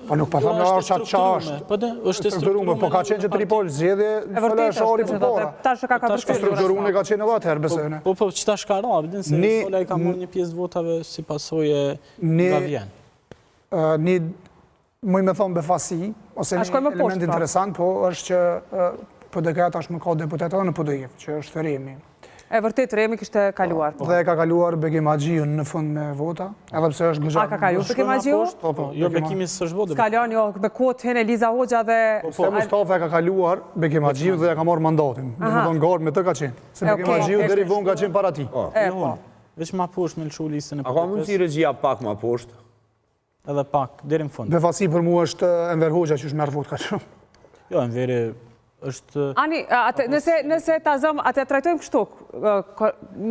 Po nuk pa thamë është ç'është. Po është strukturuar, po ka qenë që Tripoli zgjidhje Josola Jashari përpara. Tash ka strukturuar ka qenë edhe atëherë besoj ne. Po ç'ta shkara, vjen se Josola i ka marrë një pjesë votave si pasojë nga vjen. Një më me thonë befasi, ose një element interesant, po është që PDK tash më ka deputet edhe në PDI, që është Remi. E vërtet, Remi kishte kaluar. Dhe ka kaluar Begim Haxhiun në fund me vota, edhe pse është gëzhat. A ka kaluar Begim Haxhiu? Po. Jo, Bekimi s'është votë. S'kalon, jo, me kohë hen Eliza Hoxha dhe... Po, Mustafa ka kaluar Begim Haxhiu dhe ka marrë mandatin. Dhe më thonë garë me të ka qenë. Se Begim Haxhiu deri vonë ka qenë para ti. Veç ma poshtë me lëshu listën e PDK-s. A ka mundësi regjia pak ma poshtë? Edhe pak, deri në fund. Befasi për mua është Enver Hoxha që është merë votë ka shumë. Jo, Enveri është... Ani, nëse ta zëmë, atë trajtojmë kështu,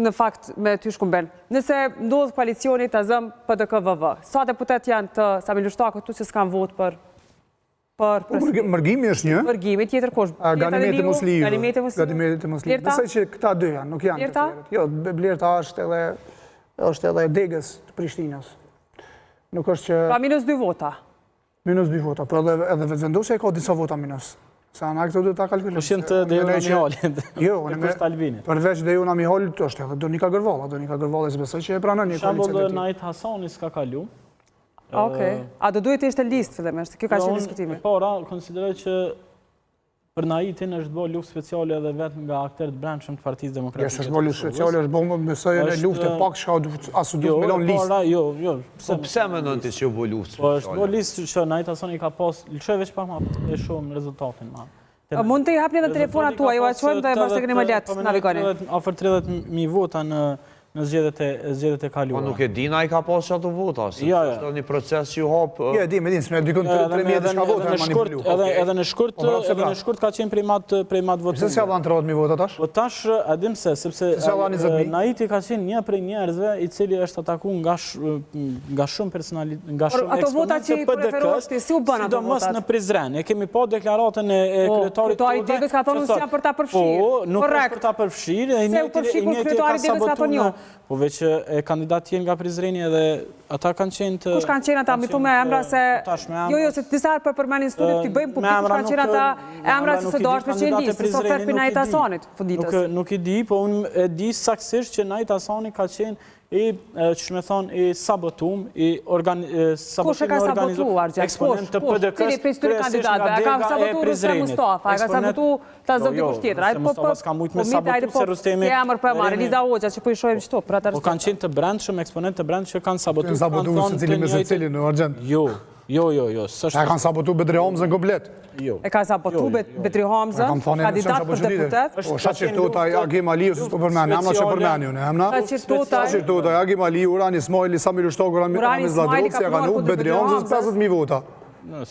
në fakt me ty shkumben. Nëse ndodhë koalicioni ta zëmë PDK-VV, sa deputet janë të Samil Ushtakut tu që s'kanë votë për presidenti? Mërgimi është një. Mërgimi, tjetër kush? Ganimeti Musliju. Ganimeti Musliju. Besoj që këta dy janë, nuk janë të tjerët. Jo, Blerta është edhe degës të Prishtinës. Nuk është që... Pra -2 vota? -2 vota, për edhe vetëvendosja e ka disa vota minus. Sa në këto duhet ta kalkulojmë. Po shenë të Dejona Mihalit. Jo, përveç Dejona Mihalit është edhe Donika Gërvalla. Donika Gërvalla se besoj që e pranon një koalicion të tij. Shembull Najt Hasani s'ka kalu. Okej. A do duhet të ishte listë fillimisht? Kjo ka qenë diskutimi. Para, konsideroj që për Najtin është bërë luftë speciale edhe vetëm nga aktorët brendshëm të Partisë Demokratike. Është bërë luftë speciale, është bërë besoj në luftë pak çka asu duhet me lënë listë. Jo. Po pse mendon ti që u bë luftë speciale? Po është speciale? bërë listë që Najt Hasani ka pas, lëshoj veç pak më e shohim rezultatin më. Mund të i hapni në telefonat tuaj, ju aqojmë dhe mos të keni më letë navigoni. Afër 30.000 vota në zgjedhjet e kaluara. Po nuk e dina i ka pas që ato vota, se Ja. është një proces që ju hapë... Jo, e di, me din, s'me dykon 3.000 diçka vota e manipulu. Edhe në shkurt ka qenë prej mat votimit. Se s'ja dhanë 30.000 vota tash? Po tash, a dim sepse s'ja dhanë 20.000? Naiti ka qenë një prej njerëzve i cili është ataku nga shumë personalitet, nga shumë ato vota që i preferosh ti, si u bën ato sidomos votat? në Prizren. E kemi pa deklaratën e kryetarit kryetari Degës ka thonë se janë për ta përfshirë. Po, nuk është Korrekt. për ta përfshirë. Se u përfshi kur kryetari Degës ka thonë jo. Po veç e kandidat jenë nga Prizreni edhe ata kanë qenë të... Kush kanë qenë ata, mi thu me emra se... Jo, se disa herë për përmenin studiet t'i bëjmë, po kush kanë qenë ata emra se së dashme që i listë, se sofer për Najt Hasanit, funditës. Nuk i di, po unë e di saksisht që Najt Hasani ka qenë që me thonë, i sabotum, Kush e ka sabotu, Argjen? Eksponent të PDK-s, Cili prej këtyre kandidatëve? A ka sabotu Rustem Mustafa? A ka sabotu ta zëvdi kush tjetër? Mustafa s'ka mujt me sabotu se Rustemi... Si emër për marë, Eliza Hoxha, që po i shohim qëto, për atë Po kanë qenë të brendshëm, eksponent të brendshëm që kanë sabotu. Kanë sabotu se cili me se cili në Argjen. Jo. A kanë sabotu Bedri Hamzën komplet? Jo. E ka sabotu Betri Hamzën, kandidat për deputet. O Shaqirtota, Agim Aliu, se s'po përmeni, emna që përmeni unë, emna? Shaqirtota, Agim Aliu, Urani Ismaili, Samir Ushtokur, Rami Zladruk, si e ka nuk, Bedri Hamzës 50.000 vota.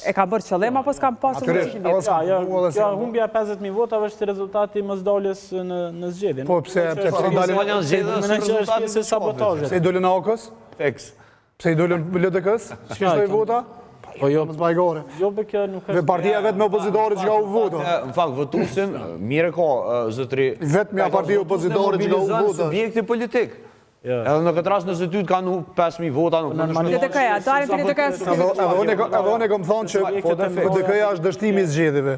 E ka bërë qëllim, apo s'kam pasur në që vjetë? Ja, humbja 50.000 votave është rezultati mësdaljes në zgjedhjen. Po, pse i dolin në Akës? Pse i dolin LDK-s? Që kështë vota? Po jo, Mësë bajgore. jo be kjo nuk është... Dhe partia vetë me opozitorit që ka u vota. Në fakt, votusin, mire ka, zëtri... Vetë me partia opozitorit që ka u vota. Subjekti politik. Edhe në këtë rast nëse ty të kanë 5.000 vota, nuk në shme... LDK-ja, dalim të LDK-ja. Edhe unë e kom thonë që LDK-ja është dështimi i zgjedhjeve.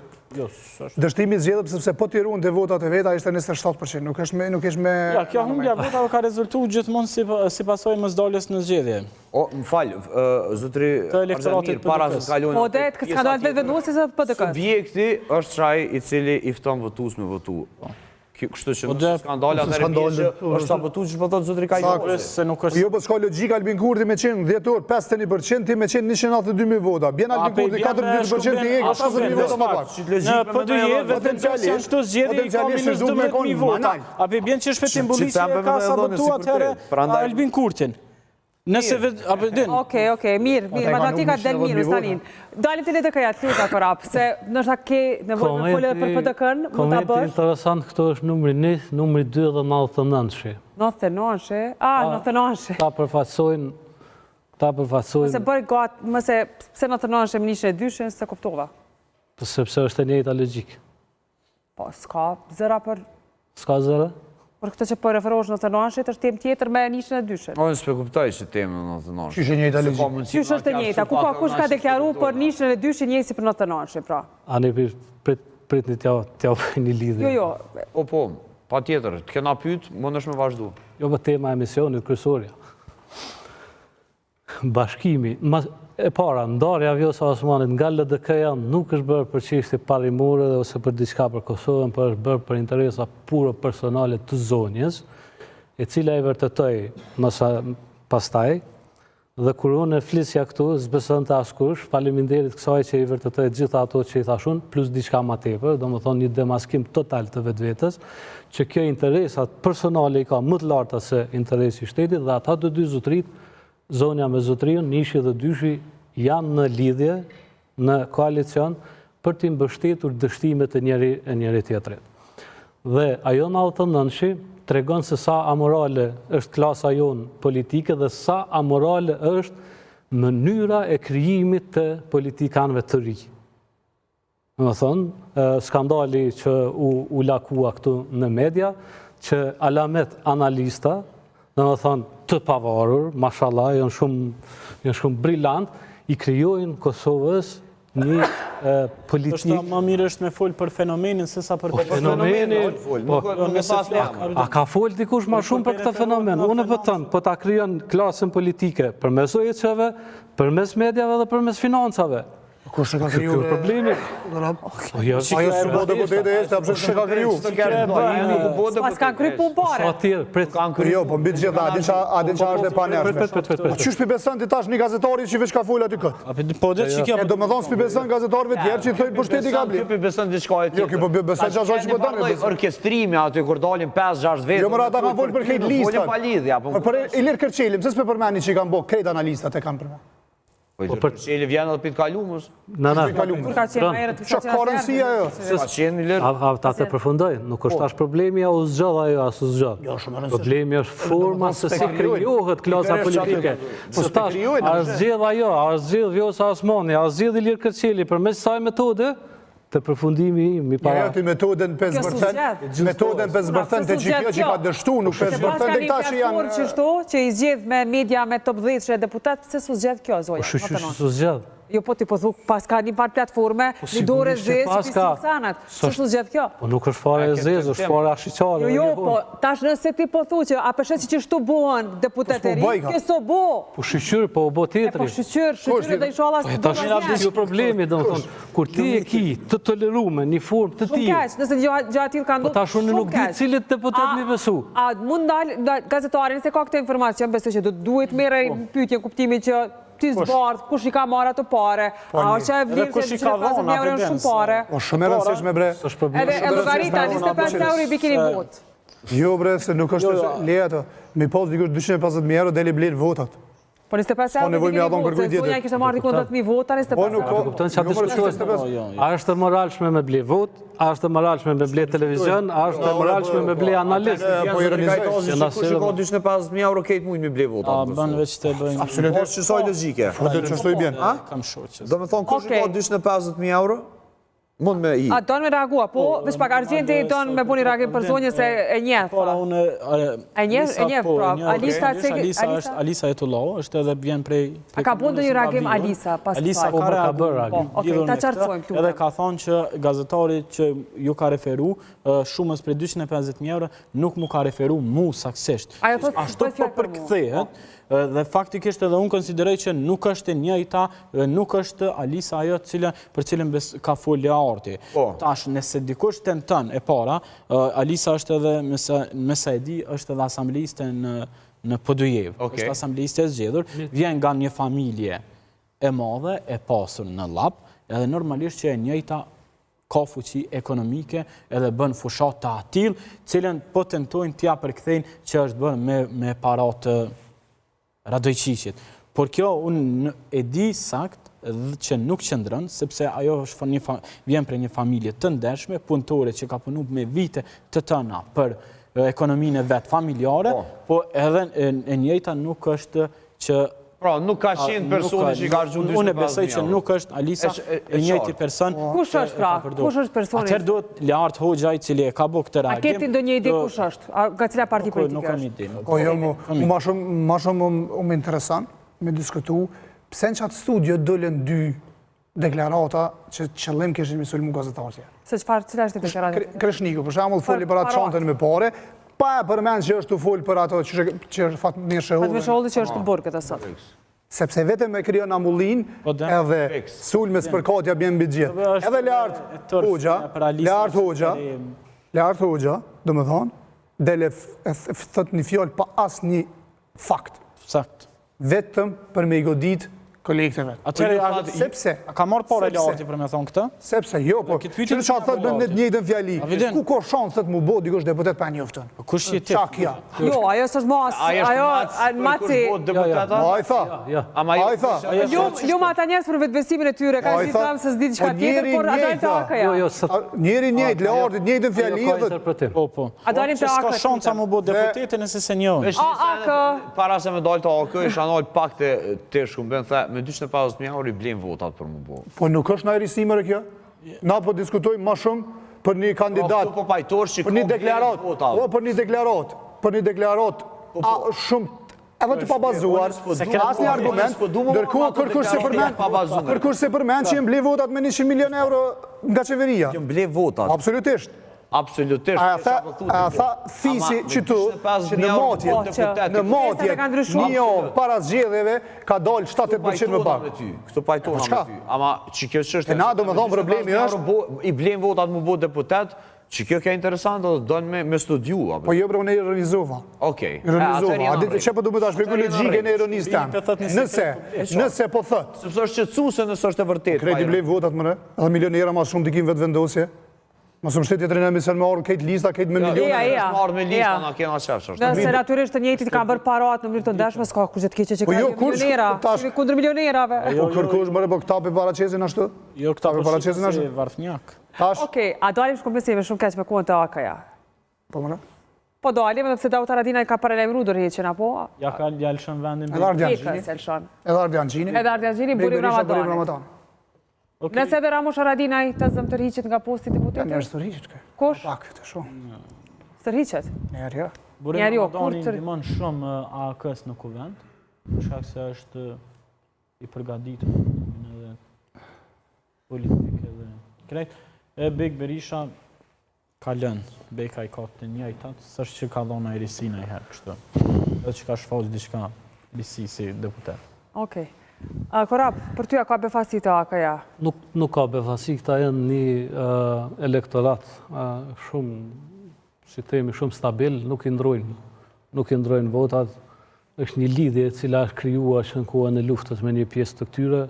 Dështimi i zgjedhjeve sepse po t'i ruan të votat e veta ishte 27%, nuk është me... Ja, kjo humbja votave ka rezultu gjithmonë si pasojë mësdaljes në zgjedhje. O, më falë, zëtri elektoratit Arzenir, para se t'kalojnë... Po, dhe të skandalet vetë vendosi se PDK-s. Subjekti është qaj i cili i fton votus me votu. Kështu që nësë skandale atër e bje që është sabotu që shpëtot zëtri ka i Jo, po s'ka logika Albin Kurti me qenë 10 orë, 51%, ti me qenë 192.000 vota. Bjen Albin Kurti 42% i ekë 60.000 vota më pak. Në PD-je, vetëm që janë shto zgjedhje i ka minus 12.000 vota. Ape bjen që Shpetim Bullici e ka sabotu atëre Albin Kurtin. Nëse vetë, ape din. Okej, mirë, matematika del mirë, stanin. Dalim të LDK-ja, të luta korap, se nështë ke nevojë me folë për PDK-n, mund të Komenti bësh? interesant këto është numri 1, numri 2 dhe 99. 99, 99. Ta përfaqësojnë, Se bërë gatë, mëse pse 99 më nishë e dyshen, se kuptova. sepse është e njëjta logjik. Po, s'ka zëra për S'ka zëra? këtë që po referosh 99, është tem tjetër me nishën e dyshen. Unë s'pe kuptoj që temë në 99. Qysh e njëjta logjik? Qysh është e njëjta? Kush ka deklaru për nishën e dyshen njësi për 99, pra? Ani prit një t'ja një lidhje. Jo, Po, pa tjetër, të kena pyt, mund është me vazhdu. Jo për tema emisionit kryesorja. Bashkimi, e para, ndarja Vjosa Osmanit nga LDK-ja nuk është bërë për çështje parimore ose për diçka për Kosovën, por është bërë për interesa puro personale të zonjës, e cila e vërtetoi pastaj, dhe kur unë e flisja këtu, s'beson të askush, faleminderit kësaj që i vërtetoi gjitha ato që i thashun, plus diçka më tepër, domethënë një demaskim total të vetvetes, që kjo interesat personale i ka më të larta se interesi i shtetit dhe ata të dy zotrit, zonja me zotriun, Nishi dhe Dyshi, janë në lidhje, në koalicion, për t'i mbështetur dështimet e njëri tjetrit. Dhe ajo në altë nënshi, tregon se sa amorale është klasa jonë politike dhe sa amorale është mënyra e krijimit të politikanëve të ri. Më thonë, skandali që u lakua këtu në media, që alamet analista, dhe më thonë, të pavarur, mashallah, janë shumë brillant, i krijojnë Kosovës një politikë... është më mirë është me folë për fenomenin, se sa për fenomeni... A ka folë dikush ma shumë për këtë fenomen? Unë e pëtën, po ta kryon klasën politike përmes OEC-ve, përmes medjave dhe përmes financave. Kush e ka kriju? Kjo problemi. Ajo së bo deputete e shte, kush e ka kriju? Pas kanë kry punë pare. Sa tjerë, Jo, po mbi të gjitha, adin që është dhe pa nërshme. Po qysh përbesën ti tash një gazetari që veç ka full aty këtë? Po dhe që kjo... E do me thonë s'përbesën gazetarëve tjerë që i thojnë për shteti ka bli. Kjo përbesën diçka e tjetër. Jo, kjo përbesën që ashtë që po dënë. Orkestrimi aty kur dalin 5-6 vetë. Jo, mëra ata kanë folë për krejt listat. Folën pa lidhja. Për Ilir Kërqelim, se s'pe përmeni që i kanë bo krejt analistat e kanë përmeni. Po Qeli vjen edhe pitë kalumës. Kur ka qenë më herët Qa ka rëndësia jo? Ka qenë lërë. ta të përfundoj, nuk është tash problemi a u zgjodh ajo as u zgjodh. Problemi është forma se si krijohet klasa politike. Se tash a zgjedh ajo, a zgjedh Vjosa Osmani, a zgjedh Ilir Kërqeli përmes kësaj metode të përfundimi mi para. Jo, ti metodën për zbërthen të që kjo që ka dështu, nuk për zbërthen të këta që janë... që i zgjedh me media me top 10 që deputat, se su zgjedh kjo, Zoja? Su zgjedh. Jo, po ti po thuk, pas ka një par platforme, një dore zezë, që pisi sanat, se su zgjedh kjo? Po nuk është fare zezë, është fare ashiqare. Jo, po, tash nëse ti po thu që, a përshet që shtu bohen deputet e ri, këso bo. Po shqyqyr, po bo tjetëri. Po shqyqyr dhe i shala së Tash jo problemi, dhe më thonë, kur ti e ki të tolerume një formë të ti... Shumë keq, nëse gjatë atil ka Po tash unë nuk di cilit deputet mi besu. A mund dalë gazetarin, se ka këtë informacion, besoj që duhet mere pyetje kuptimi që ti zbardh, kush i ka marrë ato pare, a që e vlirë se 250 euro në shumë pare. O shumë e rëndësishme bre. Edhe e logarita, 25 euro i bikini vot. Jo bre, se nuk është leja mi pos dikush 250.000 euro deli blinë votat. Po 25 euro i bikini vot, se Sonja kishtë marrë dikon 10.000 vota, 25 euro. Kupton që diskutohet. A është moralshme me ble vot, a është moralshme me ble televizion, a është moralshme me ble analist. Po i rënizojnë. Kush i ka 250.000 euro këtë mujnë me ble vota? A bënë veç të bëjnë... Absolutisht që soj logike. Që shtu i bjen. Kam shoqës. Do me thonë, kush i ka 250.000 euro? Mund me i. A donë me reagua, po, veç pak argjenti donë me buni reagim për zonjë se e njeh. Pora unë... E njeh, prap. Alisa Etullo, është edhe vjen prej... A ka bën ndonjë reagim Alisa pas kësaj? Alisa ka reagim. Okej, ta qartësojmë këtu. Edhe ka thonë që gazetari që ju ka referu shumës prej 250.000 euro nuk mu ka referu mu saksisht. Ashtu po përkthehet. Dhe faktikisht edhe unë konsideroj që nuk është e njëjta, nuk është Alisa ajo për cilën ka folja arti. Tash, nëse dikush tenton e para, Alisa është edhe, me sa e di, është edhe asambliste në Podujev. është asambliste e zgjedhur, vjen nga një familje e madhe, e pasur në lap, edhe normalisht që e njëjta ka fuqi ekonomike edhe bën fushat të atil, cilën po tentojnë t'ja përkthejnë që është bën me paratë Radojqiqit. Por kjo unë e di sakt që nuk qëndron, sepse ajo vjen për një familje të ndershme, punëtore që ka punu me vite të tëna për ekonominë e vetë familjare, po edhe e njëjta nuk është që... Pra, nuk ka qenë personi që ka rëgju 250.000 euro. Unë e besoj që nuk është Alisa e njëjti person. Kush është pra? Kush është personi? Atëherë duhet Leart Hoxha i cili e ka bo këtë reagim. A keti ndonjë ide kush është? Nga cila parti politike është? Nuk kam ide. O jo, ma shumë më interesant me diskutu pse në qatë studio dolen 2 deklarata që qëllim kishin me sulmu gazetarëtje. Se cila është deklarata? Kreshniku, për shembull foli për atë çantën me pare, pa e përmend që është të folë për ato që Fatmir Sheholli. Fatmir Sheholli që është të bërë këtë sot. Sepse vetëm me krijon ambullin edhe sulmes për katja bjen mbi gjithë. Edhe Leart Hoxha, do më thonë, dele thot një fjalë pa asnjë fakt. Sakt. Vetëm për me i godit kolegëve. Sepse? A ka marrë pare Learti për me thonë këtë? Sepse, jo, po, që në qatë thët në të njëjtën fjali. Ku ko shanë thët mu bo, dikush deputet për njoftën? Kush je ti? Qakja. Jo, ajo është mas, ajo maci. A i tha. A i tha. Jo ma ata njerës për vetëbesimin e tyre, ka gjithë tamë se s'di qka tjetër, por a dalin të aka ja. Njeri njëjtë, Leartit njëjtën fjali. A dalin të aka. Ska shanë sa mu bo deputete nëse se njohë. Para se me dalë të AK, isha nalë pak të shkumbën, me 250.000 euro i blinë votat për më bo. Po nuk është në erisimër e kjo? Na po diskutojmë ma shumë për një kandidat, për një deklarat, për një deklarat, edhe të pabazuar, asë një argument, dërkohë kërkush se përmen që jem ble votat me 100 milion euro nga qeveria. Jem ble votat? Absolutisht. Absolutisht. A tha thisi që tu, që në motjet, një javë para zgjedhjeve, ka dalë 7-8% më pak. Këtu pajtona me ty. Ama që kjo çështë... E na do me thonë problemi është... I blen votat mu bo deputet, që kjo ka interesant dhe donë me studiu. Po jo bre, unë e ironizova. Okej. Ironizova. A ditë që po du me ta shpjegoj logjike në ironisë temë. Nëse po thot. Sepse është qetësuese nëse është e vërtetë. Kredi blen votat mëre, edhe milionera ma shumë dikim vetë vendosje. Mos më shtetë të rinemi se në marrë këtë lista, këtë me miliona. Ja. Marrë me lista, na kena qefsh. Nëse natyrisht të njëjtit kanë bërë parat në mënyrë të ndeshme, s'ka kush të keqe që ka milionera. Si kundër milionerave. Po kërkush mëre, po këta për paraqesin ashtu? Jo, këta për si Varfnjak. Okej, a dalim shkompensime shumë keq me kohën të AKA-ja? Po mëre? Po dalim, edhe pse Daut Haradinaj ka paralajmëruar dorëheqjen apo? Ja ka lëshën vendin. Edhe Ardianxhini. Edhe Ardianxhini Burim Ramazani. Nëse edhe Ramush Haradinaj të zëm tërhiqet nga posti deputetit? Njerës tërhiqet kë. Kush? Pak, të shumë. Tërhiqet? Njerë, ja. Burim Ramadani ndihmon shumë AAK-s në kuvend, për shkak se është i përgatitur edhe politik edhe krejt. E Bek Berisha ka lënë, Beka i ka të njëjtat, s'është që ka dhënë ajrisinë ai herë kështu. Edhe që ka shfaqur diçka lisi si deputet. Okej. Korab, për ty a ka befasi të AKA-ja? Nuk ka befasi, këta janë një elektorat shumë, si themi, shumë stabil, nuk i ndrojnë votat. Është një lidhje e cila është krijuar që në kohën e luftës me një pjesë të këtyre,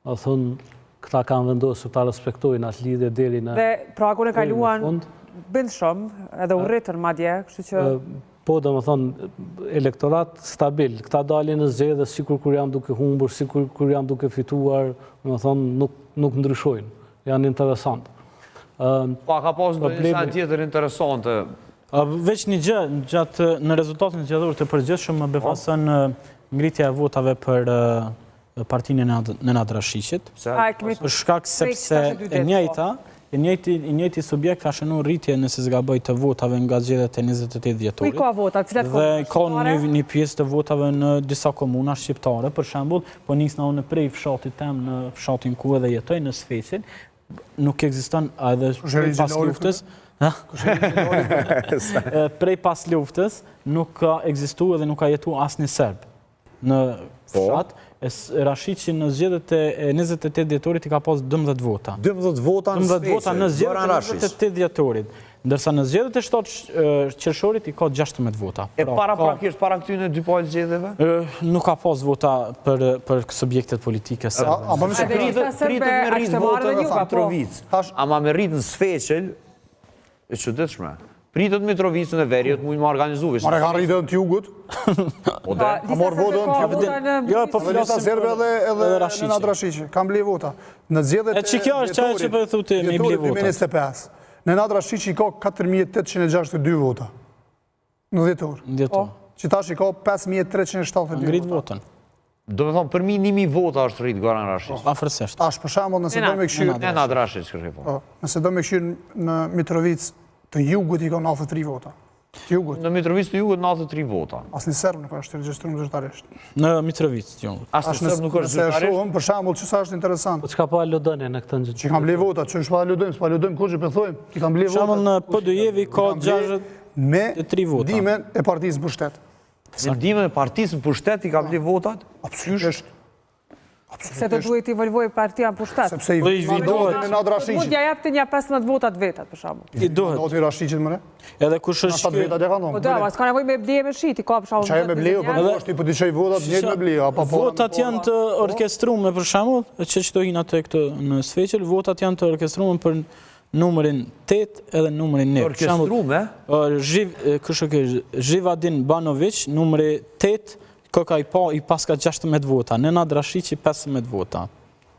a thonë, këta kanë vendosur ta respektojnë atë lidhje deri në... Dhe pragun e kaluan bënd shumë, edhe u rritën madje, kështu që... Po, do më thonë, elektorat stabil. Këta dalin në zgjedhje sikur kur jam duke humbur, sikur kur jam duke fituar, do më thonë, nuk ndryshojnë. Janë interesant. Pa, ka pas në një tjetër interesante. Veç një gjë, gjatë në rezultatin zgjedhor të përgjithshëm më befasën ngritja e votave për partinë e Nenad Rashiqit. Për shkak sepse i njëjti subjekt ka shënuar rritje nëse zgaboj të votave nga zgjedhjet e 28 dhjetorit. Ku i ka votat? Cilat dhe ka një pjesë të votave në disa komuna shqiptare, për shembull, po nisna unë prej fshatit tem në fshatin ku edhe jetoj në Sfesin, nuk ekziston edhe pas luftës. Prej pas luftës nuk ka ekzistuar dhe nuk ka jetuar asnjë serb në fshat. Rashiqi në zgjedhjet e 28 dhjetorit i ka pas 12 vota. 12 vota në Sfeqe, në zgjedhjet e 28 dhjetorit. Ndërsa në zgjedhjet e 7 qershorit i ka 16 vota. E paraprakisht para këtyne dy palë zgjedhjeve? Nuk ka pas vota për subjektet politike serbe. Ama me rritë votën në Mitrovic. Ama me rritë në Sfeqel, e qëditshme. Pritët Mitrovicën e Veriut mujnë më organizu. Mare ka rritën të jugut? Ka morë votën të jugut? Jo, po Lista serbe edhe Nenad Rashiqi. Kam ble vota. Në zgjedhjet e që kjo është qaj që për thuti me i ble vota. 2025. Nenad Rashiqi ka 4862 vota. Në dhjetor. Që tash i ka 5372 ngrit votën. Do me thonë, për mi 1000 vota është rritë Goran Rashiqi. Afërsisht. Tash, për shembull, nëse do me këshirë... Nenad Rashiqi kërë po. Nëse do me këshirë në Mitrovic, të jugut i ka 93 vota. Në Mitrovic të jugut 93 vota. Asnjë serb nuk është regjistruar zyrtarisht. Në Mitrovic të jugut. Asnjë serb nuk është zyrtarisht. Për shembull, çfarë është interesant? Po çka po aludoni në këtë gjë? Që kanë ble vota, çu s'po aludojmë, s'po aludojmë kurrë po thojmë, i kanë ble vota. Shembull në PD-jevi ka 63 vota. Me ndihmën e partisë pushtet. Me ndihmën e partisë pushtet i kanë ble votat? Absolutisht. Se të duhet i volvoj partia në pushtet. Sepse i dohet Nenad Rashiqi. Mund ja jep të një 15 votat vetat, për shembull. I dohet. Do të Rashiqit më ne? Edhe kush është 7 vetat e kanë dhënë. Po da, s'ka nevojë me bleje me shit, i ka për shembull. Çaj me bleje, po është i po diçoj votat njëjtë me bleje, apo po. Votat janë të orkestruar për shembull, që çdo hin atë këtë në Sfeqel, votat janë të orkestruar për numrin 8 edhe numrin 9. Orkestruar? Zhivadin Banović, numri 8, Koka i paska 16 vota, Nenad Rashiqi 15 vota.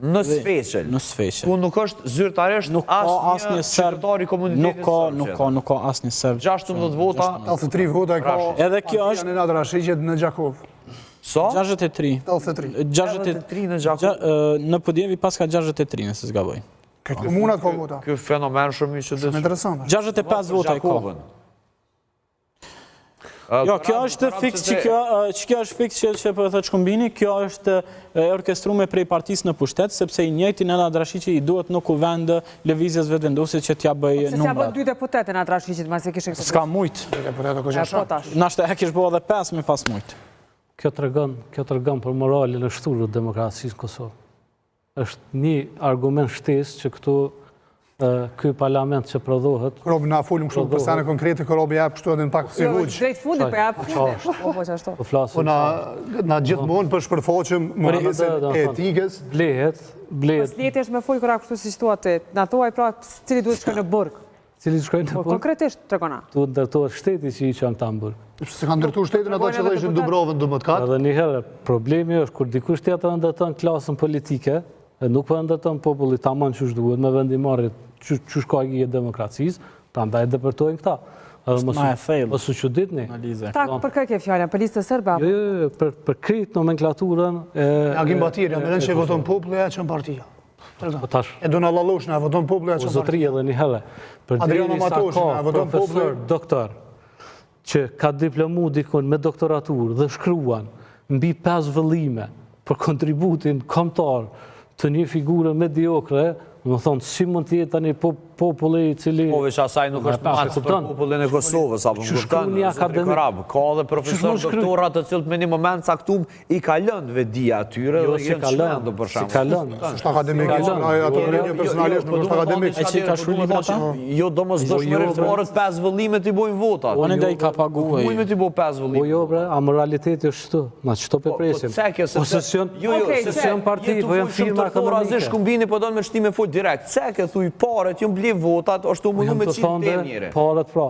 Në Sfeqel? Në Sfeqel. Ku nuk është zyrtarisht asnjë shqiptar i komunitetit sërbë? Nuk ka asnjë serb. 16 vota? 83 vota e ka. Edhe kjo është Nenad Rashiqi në Gjakov. So? 63. 63 në Gjakov? Në PD-jevi paska 63, nëse s'gaboj. Këtë komunat ka vota. Ky fenomen shumë i çuditshëm. Interesant. 65 vota i ka. Jo, kjo është fiks që është fiks që po e thot Shkumbini, kjo është orkestruar prej partisë në pushtet, sepse i njëjti Nenad Rashiqi i duhet në kuvend lëvizjes vetëvendosje që t'ja bëj Se s'ja bën 2 deputete Nenad Rashiqit, ma se kishe këtë. S'ka mujt. Nashta e kish bëu edhe 5 me pas mujt. Kjo tregon për moralin e shturur të demokracisë në Kosovë. Është një argument shtesë që këtu ky parlament që prodhohet. Robi na folim kështu për sene konkrete, Robi jap kështu edhe në pak si huq. Drejt fundit po jap fundi. Po çashtu. Po flasim. Po na gjithmonë për shpërfaqim moralisën e etikës. Blehet. Sleti është me fol kora kështu siç thua ti. Na thuaj pra cili duhet të shkojë në burg. Cili shkojnë në burg? Konkretisht tregona. Duhet ndërtohet shteti që i çon ta në burg. Se kanë ndërtuar shtetin ato që ishin Dubrovën domethkat. Edhe një herë problemi është kur dikush tjetër ndërton klasën politike, nuk po ndërton populli tamam çu duhet me vendimarrje çu shkoj e demokracisë, prandaj depërtojnë këta. Edhe mos u çuditni. Ta për kë ke fjalën, për listën serbe apo? Jo, për krijt nomenklaturën e Agim Batiri, më që voton populli ja çon partia. Po tash. E do na lallosh na voton populli ja çon partia. Zotëri edhe një herë. Për Adriano Matoshi, na voton populli doktor që ka diplomu dikon me doktoraturë dhe shkruan mbi 5 vëllime për kontributin kombëtar të një figure mediokre, më thonë, si mund të jetë tani populli i cili... Po veç asaj nuk është matës për popullin e Kosovës, apo më kupton, Zotri Korab. Ka dhe profesor doktorat të cilët me një moment caktum i ka lënë vedia atyre dhe jenë shmendu për shembull. Si ka lënë. Është akademik, ato për një personalisht nuk është akademik. E që i ka shkruar libra ta? Jo, domosdoshmërisht orët 5 vëllime t'i bojnë votat. Unë dhe i ka paguaj. Mujme t'i boj 5 vëllime. Po jo, bre, a moraliteti është shtu. Na çto pe presim. Sesion parti, po janë firma ekonomike. Shkumbini po don me shtime fol direkt. Ceke thuj paret, ju mbledh votat, është u mundu me qitë tem njëre. Paret pra.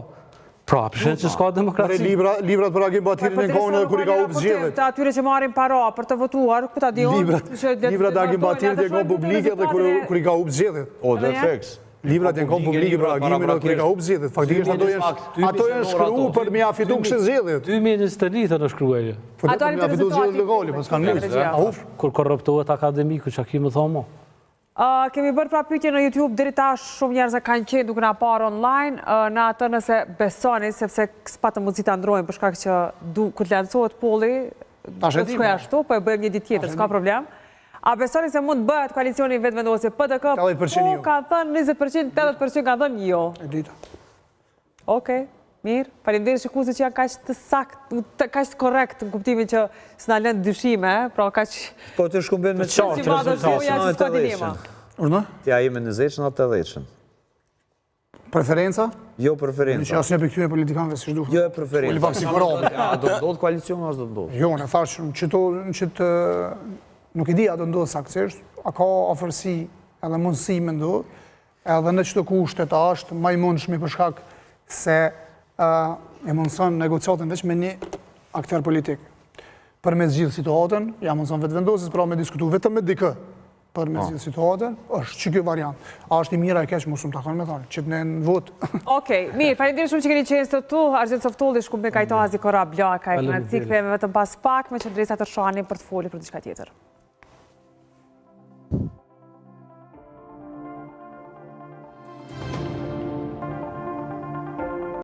Pra, përshen që s'ka demokraci. Librat për Agim Batirin e kohën kur i ka upë zgjedhjet. Të atyre që marrin para për të votuar, këta dion... Librat e Agim Batirin e kohën publike dhe kur i ka upë zgjedhjet. O, dhe fix. Librat e kohën publike për Agimin kur i ka upë zgjedhjet. Faktikisht ato janë shkru për me afitu kështë zgjedhjet. 2021 në shkruajë. Ato janë afitu zgjedhjet legali, pas kanë mujtë. Kur korruptohet akademiku, që aki më thomo. Kemi bërë pra pyetje në YouTube, deri tash shumë njerëz kanë qenë duke na parë online, në atë nëse besoni, sepse s'patë mundësi ta ndrojmë për shkak që kur të lancohet polli, do të shkojë ashtu, po e bëjmë një ditë tjetër, s'ka problem. A besoni se mund bëhet koalicioni vetëvendosje PDK? Po ka thënë 20%, 80% ka thënë jo. E dita. Okej. Mirë, faleminderit shikuesit që janë kaq të saktë, kaq të korrekt në kuptimin që s'na lënë dyshime, pra kaq. Po të shkumben me qartë rezultat. Urna? Tja jemi në zeqën atë të dheqën. Preferenca? Jo preferenca. Që asë një për këtyre politikanëve si shduhet. Jo e preferenca. A do të ndodhë koalicion, as do të ndodhë? Jo, në thashë që të... Nuk i di a do ndodhë saktësisht, a ka ofërsi edhe mundësi me ndodhë, edhe në qëto kushtet a është maj mundshmi për shkak se e mundëson negociatën veç me një akter politik. Për me zgjidhë situatën, ja mundëson vetëvendosjes, pra me diskutu vetëm me dikë për me zgjidhë situatën, është që kjo variant. A është i mira e keq, musum të akon me thonë, që të në votë. Okej, mirë, faleminderit shumë që keni qenë sot tu, Argjen Softolli, Shkumbi Kajtoazi, Korab Blaka, e në cikve me vetëm pas pak, me që drejsa të shohanim për të foli për diçka tjetër.